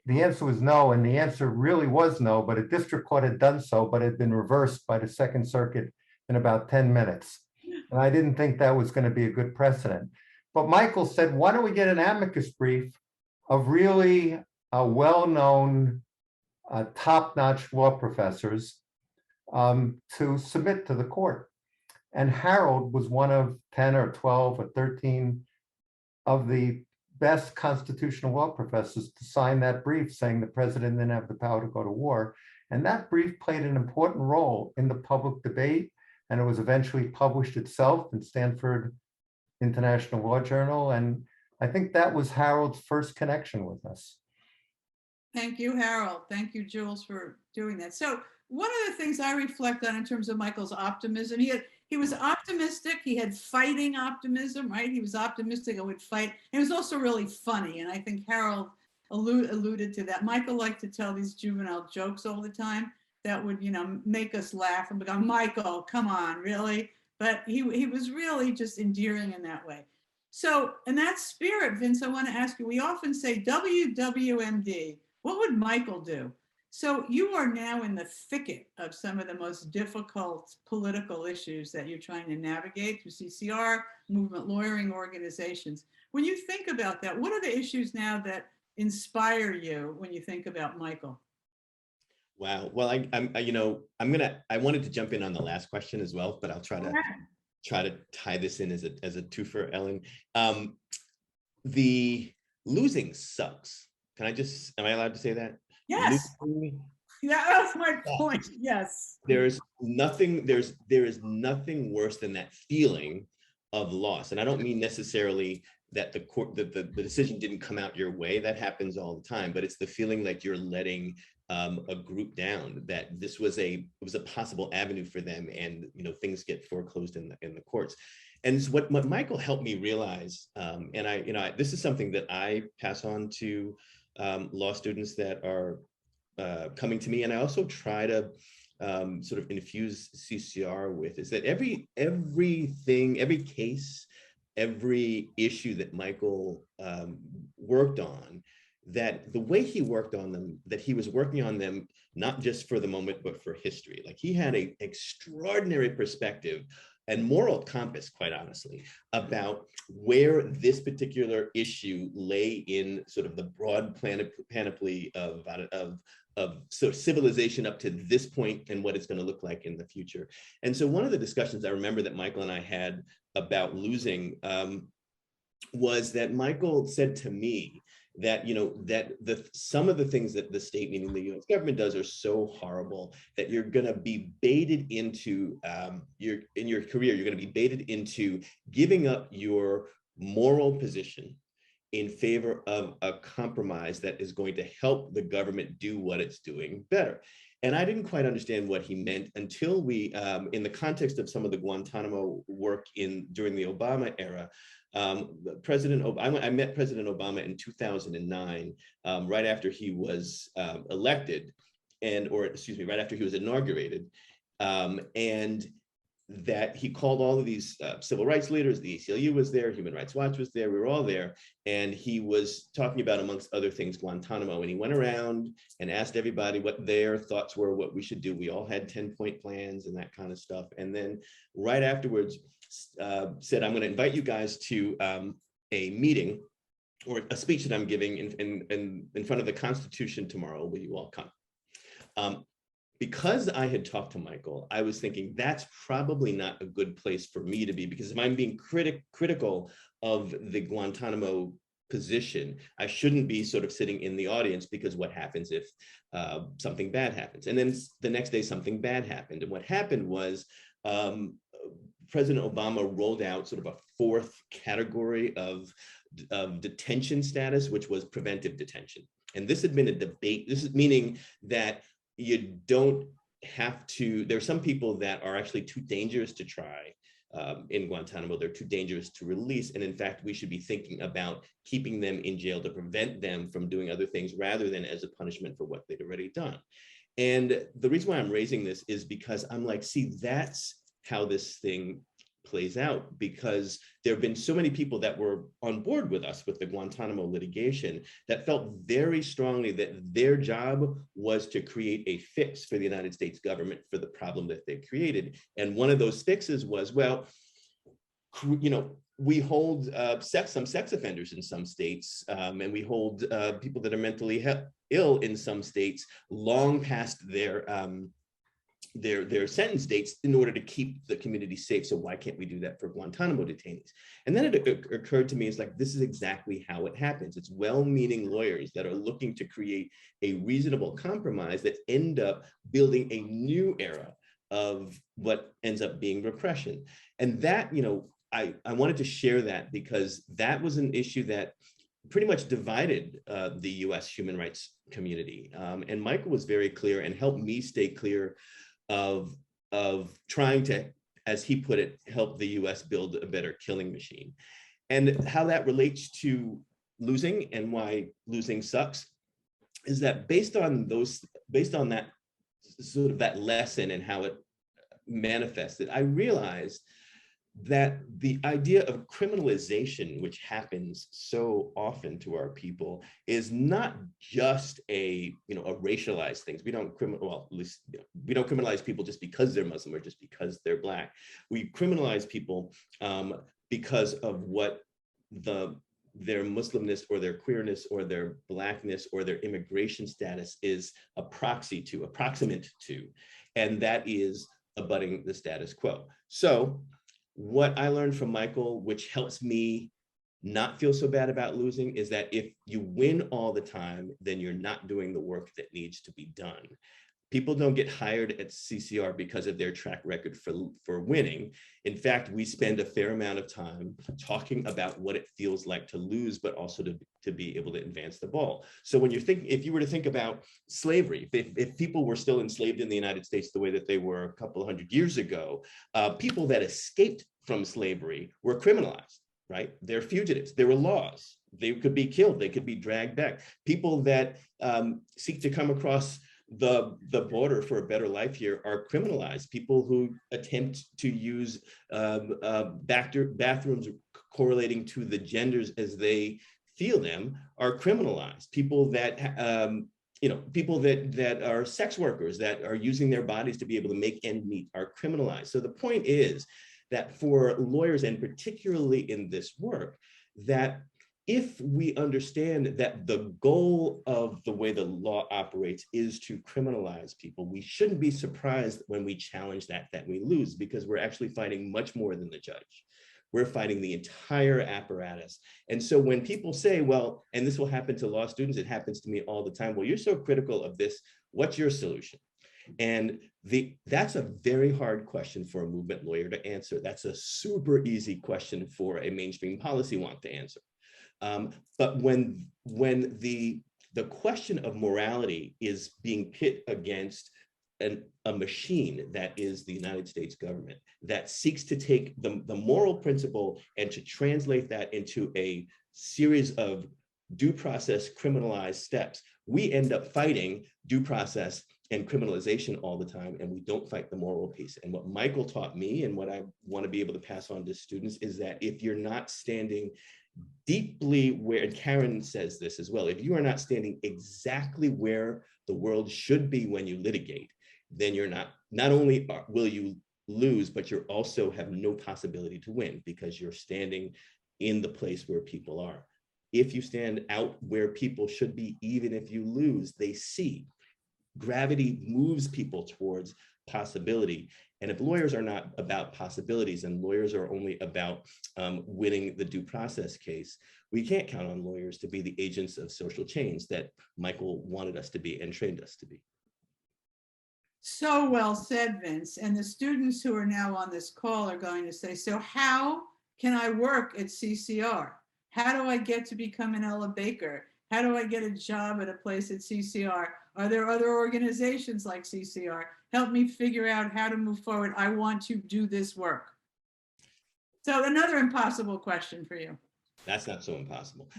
Speaker 4: the answer was no, and the answer really was no, but a district court had done so, but it had been reversed by the Second Circuit in about 10 minutes. And I didn't think that was going to be a good precedent. But Michael said, why don't we get an amicus brief of really well-known, top-notch law professors to submit to the court. And Harold was one of 10 or 12 or 13 of the best constitutional law professors to sign that brief saying the president didn't have the power to go to war. And that brief played an important role in the public debate, and it was eventually published itself in Stanford International Law Journal. And I think that was Harold's first connection with us.
Speaker 1: Thank you, Harold. Thank you, Jules, for doing that. So one of the things I reflect on in terms of Michael's optimism, he was optimistic. He had fighting optimism, right? He was optimistic and would fight. It was also really funny. And I think Harold alluded to that. Michael liked to tell these juvenile jokes all the time that would, make us laugh and go, Michael, come on, really? But he was really just endearing in that way. So in that spirit, Vince, I want to ask you, we often say WWMD. What would Michael do? So you are now in the thicket of some of the most difficult political issues that you're trying to navigate through CCR, movement lawyering organizations. When you think about that, what are the issues now that inspire you when you think about Michael?
Speaker 2: Wow. Well, I wanted to jump in on the last question as well, but I'll try to tie this in as a twofer, Ellen. The losing sucks. Am I allowed to say that?
Speaker 1: Yes. Yeah, that's my point. Yes.
Speaker 2: There is nothing worse than that feeling of loss. And I don't mean necessarily that the decision didn't come out your way. That happens all the time, but it's the feeling like you're letting a group down, that this was a possible avenue for them, and things get foreclosed in the courts. And so what Michael helped me realize, and this is something that I pass on to law students that are coming to me, and I also try to sort of infuse CCR with, is that every case, every issue that Michael worked on, that the way he worked on them, that he was working on them not just for the moment, but for history. Like, he had an extraordinary perspective and moral compass, quite honestly, about where this particular issue lay in sort of the broad panoply of sort of civilization up to this point and what it's going to look like in the future. And so one of the discussions I remember that Michael and I had about losing was that Michael said to me that, some of the things that the state, meaning the U.S. government, does are so horrible that you're going to be baited into, in your career, you're going to be baited into giving up your moral position in favor of a compromise that is going to help the government do what it's doing better. And I didn't quite understand what he meant until we, in the context of some of the Guantanamo work during the Obama era, I met President Obama in 2009, right after he was elected, right after he was inaugurated, and that he called all of these civil rights leaders. The ACLU was there, Human Rights Watch was there, we were all there, and he was talking about, amongst other things, Guantanamo. And he went around and asked everybody what their thoughts were, what we should do. We all had 10-point plans and that kind of stuff. And then right afterwards said, I'm going to invite you guys to a meeting or a speech that I'm giving in front of the Constitution tomorrow. Will you all come? Because I had talked to Michael, I was thinking that's probably not a good place for me to be, because if I'm being critical of the Guantanamo position, I shouldn't be sort of sitting in the audience, because what happens if something bad happens? And then the next day something bad happened. And what happened was President Obama rolled out sort of a fourth category of detention status, which was preventive detention. And this had been a debate. This is meaning that you don't have to, there are some people that are actually too dangerous to try in Guantanamo. They're too dangerous to release. And in fact, we should be thinking about keeping them in jail to prevent them from doing other things rather than as a punishment for what they'd already done. And the reason why I'm raising this is because I'm like, see, that's how this thing plays out, because there have been so many people that were on board with us with the Guantanamo litigation that felt very strongly that their job was to create a fix for the United States government for the problem that they created. And one of those fixes was, well, you know, we hold some sex offenders in some states, and we hold people that are mentally ill in some states long past their sentence dates in order to keep the community safe. So why can't we do that for Guantanamo detainees? And then it occurred to me, it's like, this is exactly how it happens. It's well-meaning lawyers that are looking to create a reasonable compromise that end up building a new era of what ends up being repression. And that, you know, I wanted to share that because that was an issue that pretty much divided the US human rights community. And Michael was very clear and helped me stay clear of trying to, as he put it, help the US build a better killing machine. And how that relates to losing and why losing sucks is that based on that sort of that lesson and how it manifested, I realized that the idea of criminalization, which happens so often to our people, is not just a racialized thing. We don't we don't criminalize people just because they're Muslim or just because they're Black. We criminalize people because of what their Muslimness or their queerness or their Blackness or their immigration status is approximate to, and that is abutting the status quo. So what I learned from Michael, which helps me not feel so bad about losing, is that if you win all the time, then you're not doing the work that needs to be done. People don't get hired at CCR because of their track record for winning. In fact, we spend a fair amount of time talking about what it feels like to lose, but also to be able to advance the ball. So when if you were to think about slavery, if people were still enslaved in the United States the way that they were a couple of hundred years ago, people that escaped from slavery were criminalized, right? They're fugitives. There were laws. They could be killed. They could be dragged back. People that seek to come across the border for a better life here are criminalized. People who attempt to use bathrooms correlating to the genders as they feel them are criminalized. People that people that are sex workers that are using their bodies to be able to make ends meet are criminalized. So the point is that for lawyers, and particularly in this work, that if we understand that the goal of the way the law operates is to criminalize people, we shouldn't be surprised when we challenge that we lose, because we're actually fighting much more than the judge. We're fighting the entire apparatus. And so when people say, well, and this will happen to law students, it happens to me all the time, well, you're so critical of this, what's your solution? And that's a very hard question for a movement lawyer to answer. That's a super easy question for a mainstream policy wonk to answer. But when the question of morality is being pit against a machine that is the United States government that seeks to take the moral principle and to translate that into a series of due process criminalized steps, we end up fighting due process and criminalization all the time, and we don't fight the moral piece. And what Michael taught me, and what I want to be able to pass on to students, is that if you're not standing deeply where, and Karen says this as well, if you are not standing exactly where the world should be when you litigate, then you're not only will you lose, but you also have no possibility to win, because you're standing in the place where people are. If you stand out where people should be, even if you lose, they see. Gravity moves people towards possibility. And if lawyers are not about possibilities and lawyers are only about winning the due process case, we can't count on lawyers to be the agents of social change that Michael wanted us to be and trained us to be.
Speaker 1: So well said, Vince. And the students who are now on this call are going to say, so how can I work at CCR? How do I get to become an Ella Baker? How do I get a job at a place at CCR? Are there other organizations like CCR? Help me figure out how to move forward. I want to do this work. So another impossible question for you.
Speaker 2: That's not so impossible.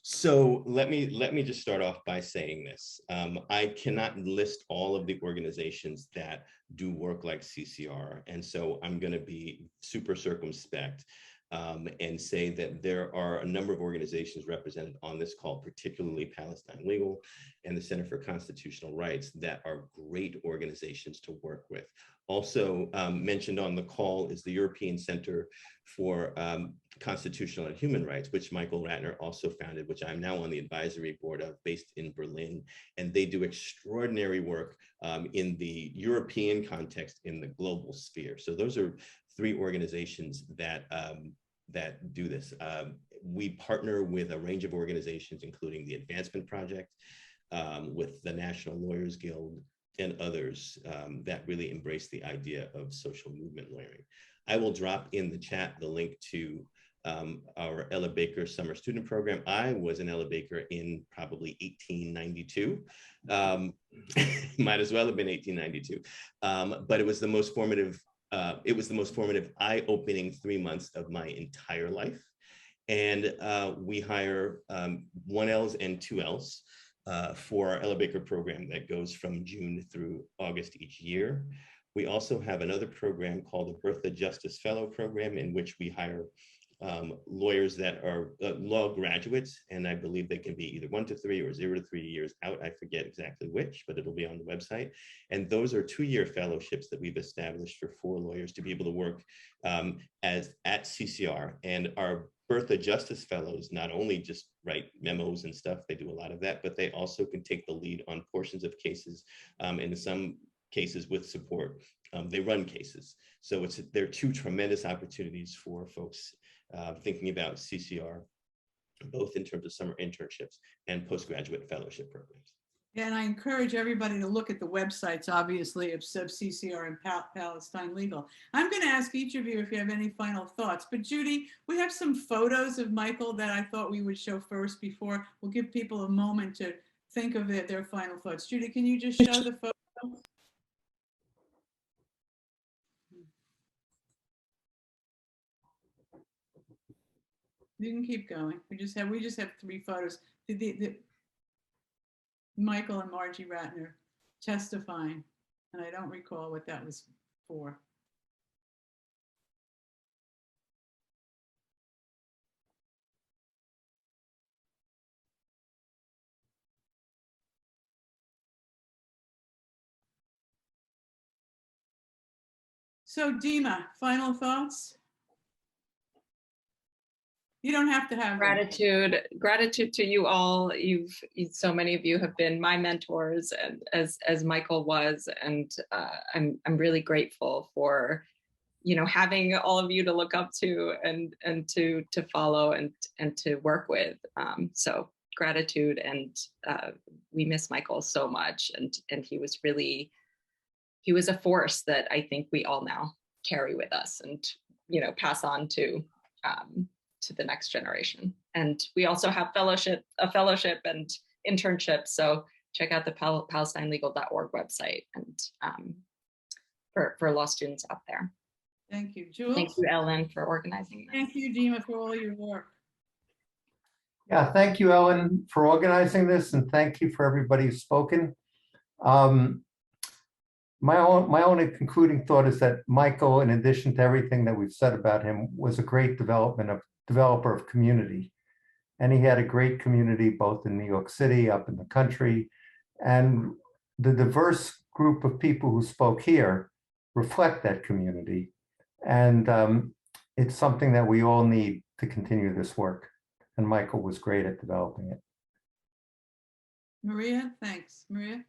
Speaker 2: So let me just start off by saying this. I cannot list all of the organizations that do work like CCR. And so I'm going to be super circumspect and say that there are a number of organizations represented on this call, particularly Palestine Legal and the Center for Constitutional Rights, that are great organizations to work with. Also mentioned on the call is the European Center for Constitutional and Human Rights, which Michael Ratner also founded, which I'm now on the advisory board of, based in Berlin. And they do extraordinary work in the European context, in the global sphere. So those are three organizations that that do this. We partner with a range of organizations, including the Advancement Project, with the National Lawyers Guild, and others that really embrace the idea of social movement lawyering. I will drop in the chat the link to our Ella Baker Summer Student Program. I was an Ella Baker in probably 1892. Might as well have been 1892. But it was the most formative, eye-opening 3 months of my entire life. And we hire 1Ls and 2Ls for our Ella Baker program that goes from June through August each year. We also have another program called the Bertha Justice Fellow Program, in which we hire lawyers that are law graduates, and I believe they can be either 1 to 3 or 0 to 3 years out. I forget exactly which, but it'll be on the website. And those are 2-year fellowships that we've established for 4 lawyers to be able to work at CCR. And our Bertha Justice Fellows not only just write memos and stuff, they do a lot of that, but they also can take the lead on portions of cases, and in some cases with support. They run cases. So they're 2 tremendous opportunities for folks thinking about CCR, both in terms of summer internships and postgraduate fellowship programs.
Speaker 1: Yeah, and I encourage everybody to look at the websites, obviously, of CCR and Palestine Legal. I'm going to ask each of you if you have any final thoughts. But Judy, we have some photos of Michael that I thought we would show first before we'll give people a moment to think of their final thoughts. Judy, can you just show the photo? You can keep going. We just have 3 photos. Michael and Margie Ratner testifying, and I don't recall what that was for. So Dima, final thoughts? You don't have to have
Speaker 6: Gratitude to you all. So many of you have been my mentors, and as Michael was, and I'm really grateful for, having all of you to look up to and to follow and to work with. So gratitude, and we miss Michael so much, and he was a force that I think we all now carry with us and pass on to the next generation. And we also have a fellowship and internship. So check out the palestinelegal.org website and for law students out there.
Speaker 1: Thank you, Jules.
Speaker 6: Thank you, Ellen, for organizing this.
Speaker 1: Thank you, Dima, for all your work.
Speaker 4: Yeah, thank you, Ellen, for organizing this, and thank you for everybody who's spoken. My only concluding thought is that Michael, in addition to everything that we've said about him, was a great developer of community. And he had a great community both in New York City, up in the country. And the diverse group of people who spoke here reflect that community. And it's something that we all need to continue this work. And Michael was great at developing it.
Speaker 1: Maria, thanks. Maria?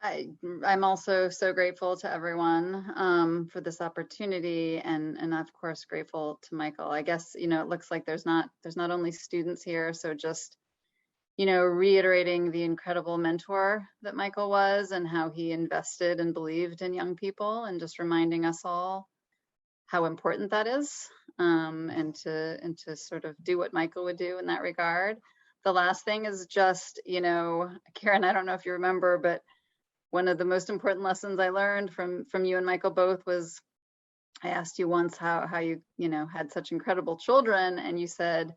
Speaker 5: I'm also so grateful to everyone for this opportunity, and of course grateful to Michael. I guess it looks like there's not only students here, so just reiterating the incredible mentor that Michael was and how he invested and believed in young people, and just reminding us all how important that is, and to sort of do what Michael would do in that regard. The last thing is just Karen, I don't know if you remember, but one of the most important lessons I learned from you and Michael both was, I asked you once how you had such incredible children, and you said,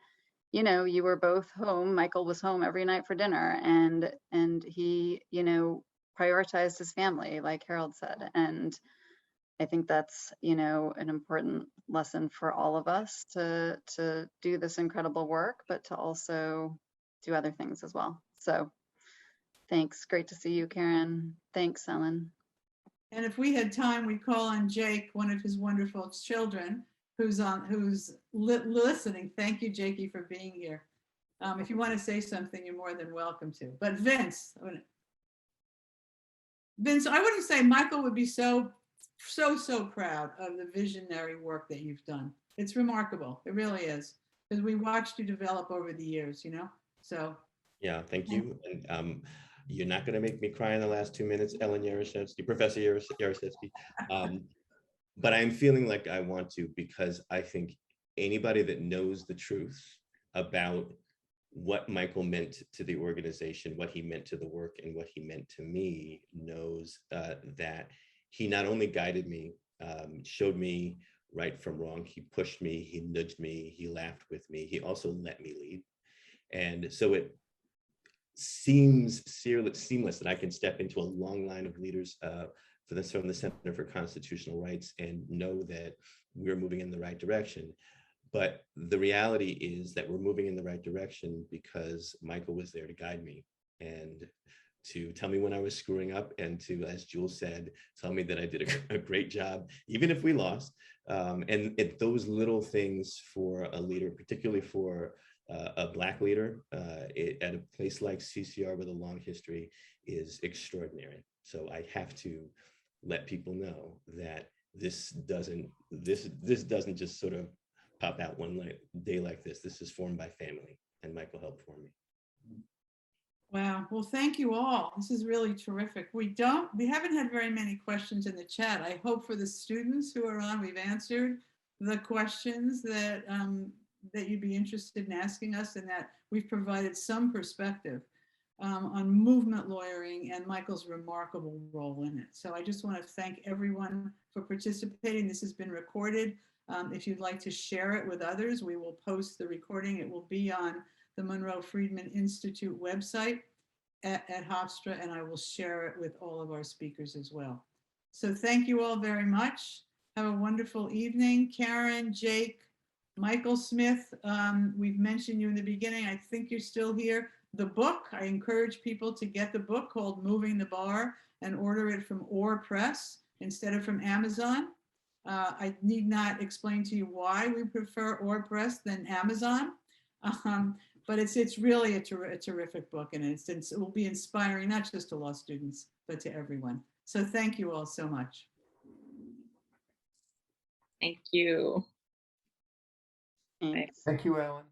Speaker 5: you know, you were both home. Michael was home every night for dinner, and he, you know, prioritized his family, like Harold said. And I think that's, you know, an important lesson for all of us to do this incredible work, but to also do other things as well. So thanks. Great to see you, Karen. Thanks, Ellen.
Speaker 1: And if we had time, we'd call on Jake, one of his wonderful children, who's listening. Thank you, Jakey, for being here. If you want to say something, you're more than welcome to. But Vince, I wouldn't say Michael would be so proud of the visionary work that you've done. It's remarkable. It really is. Because we watched you develop over the years, you know? So.
Speaker 2: Yeah, thank you. And you're not going to make me cry in the last 2 minutes, Ellen Yaroshevsky, Professor Yaroshevsky. But I'm feeling like I want to, because I think anybody that knows the truth about what Michael meant to the organization, what he meant to the work, and what he meant to me knows that he not only guided me, showed me right from wrong, he pushed me, he nudged me, he laughed with me, he also let me lead. And so it seems seamless that I can step into a long line of leaders from the Center for Constitutional Rights and know that we're moving in the right direction. But the reality is that we're moving in the right direction because Michael was there to guide me and to tell me when I was screwing up, and to, as Jules said, tell me that I did a great job, even if we lost. And those little things for a leader, particularly for a Black leader at a place like CCR with a long history, is extraordinary. So I have to let people know that this doesn't just sort of pop out one day like this. This is formed by family, and Michael helped form me.
Speaker 1: Wow. Well, thank you all. This is really terrific. We haven't had very many questions in the chat. I hope for the students who are on, we've answered the questions that that you'd be interested in asking us, and that we've provided some perspective on movement lawyering and Michael's remarkable role in it. So I just want to thank everyone for participating. This has been recorded. If you'd like to share it with others, we will post the recording. It will be on the Monroe Freedman Institute website at Hofstra, and I will share it with all of our speakers as well. So thank you all very much. Have a wonderful evening. Karen, Jake, Michael Smith, we've mentioned you in the beginning. I think you're still here. The book, I encourage people to get the book called Moving the Bar and order it from Orr Press instead of from Amazon. I need not explain to you why we prefer Orr Press than Amazon. But it's really a terrific book, and it will be inspiring, not just to law students, but to everyone. So thank you all so much.
Speaker 6: Thank you.
Speaker 5: Thanks.
Speaker 4: Thank you, Ellen.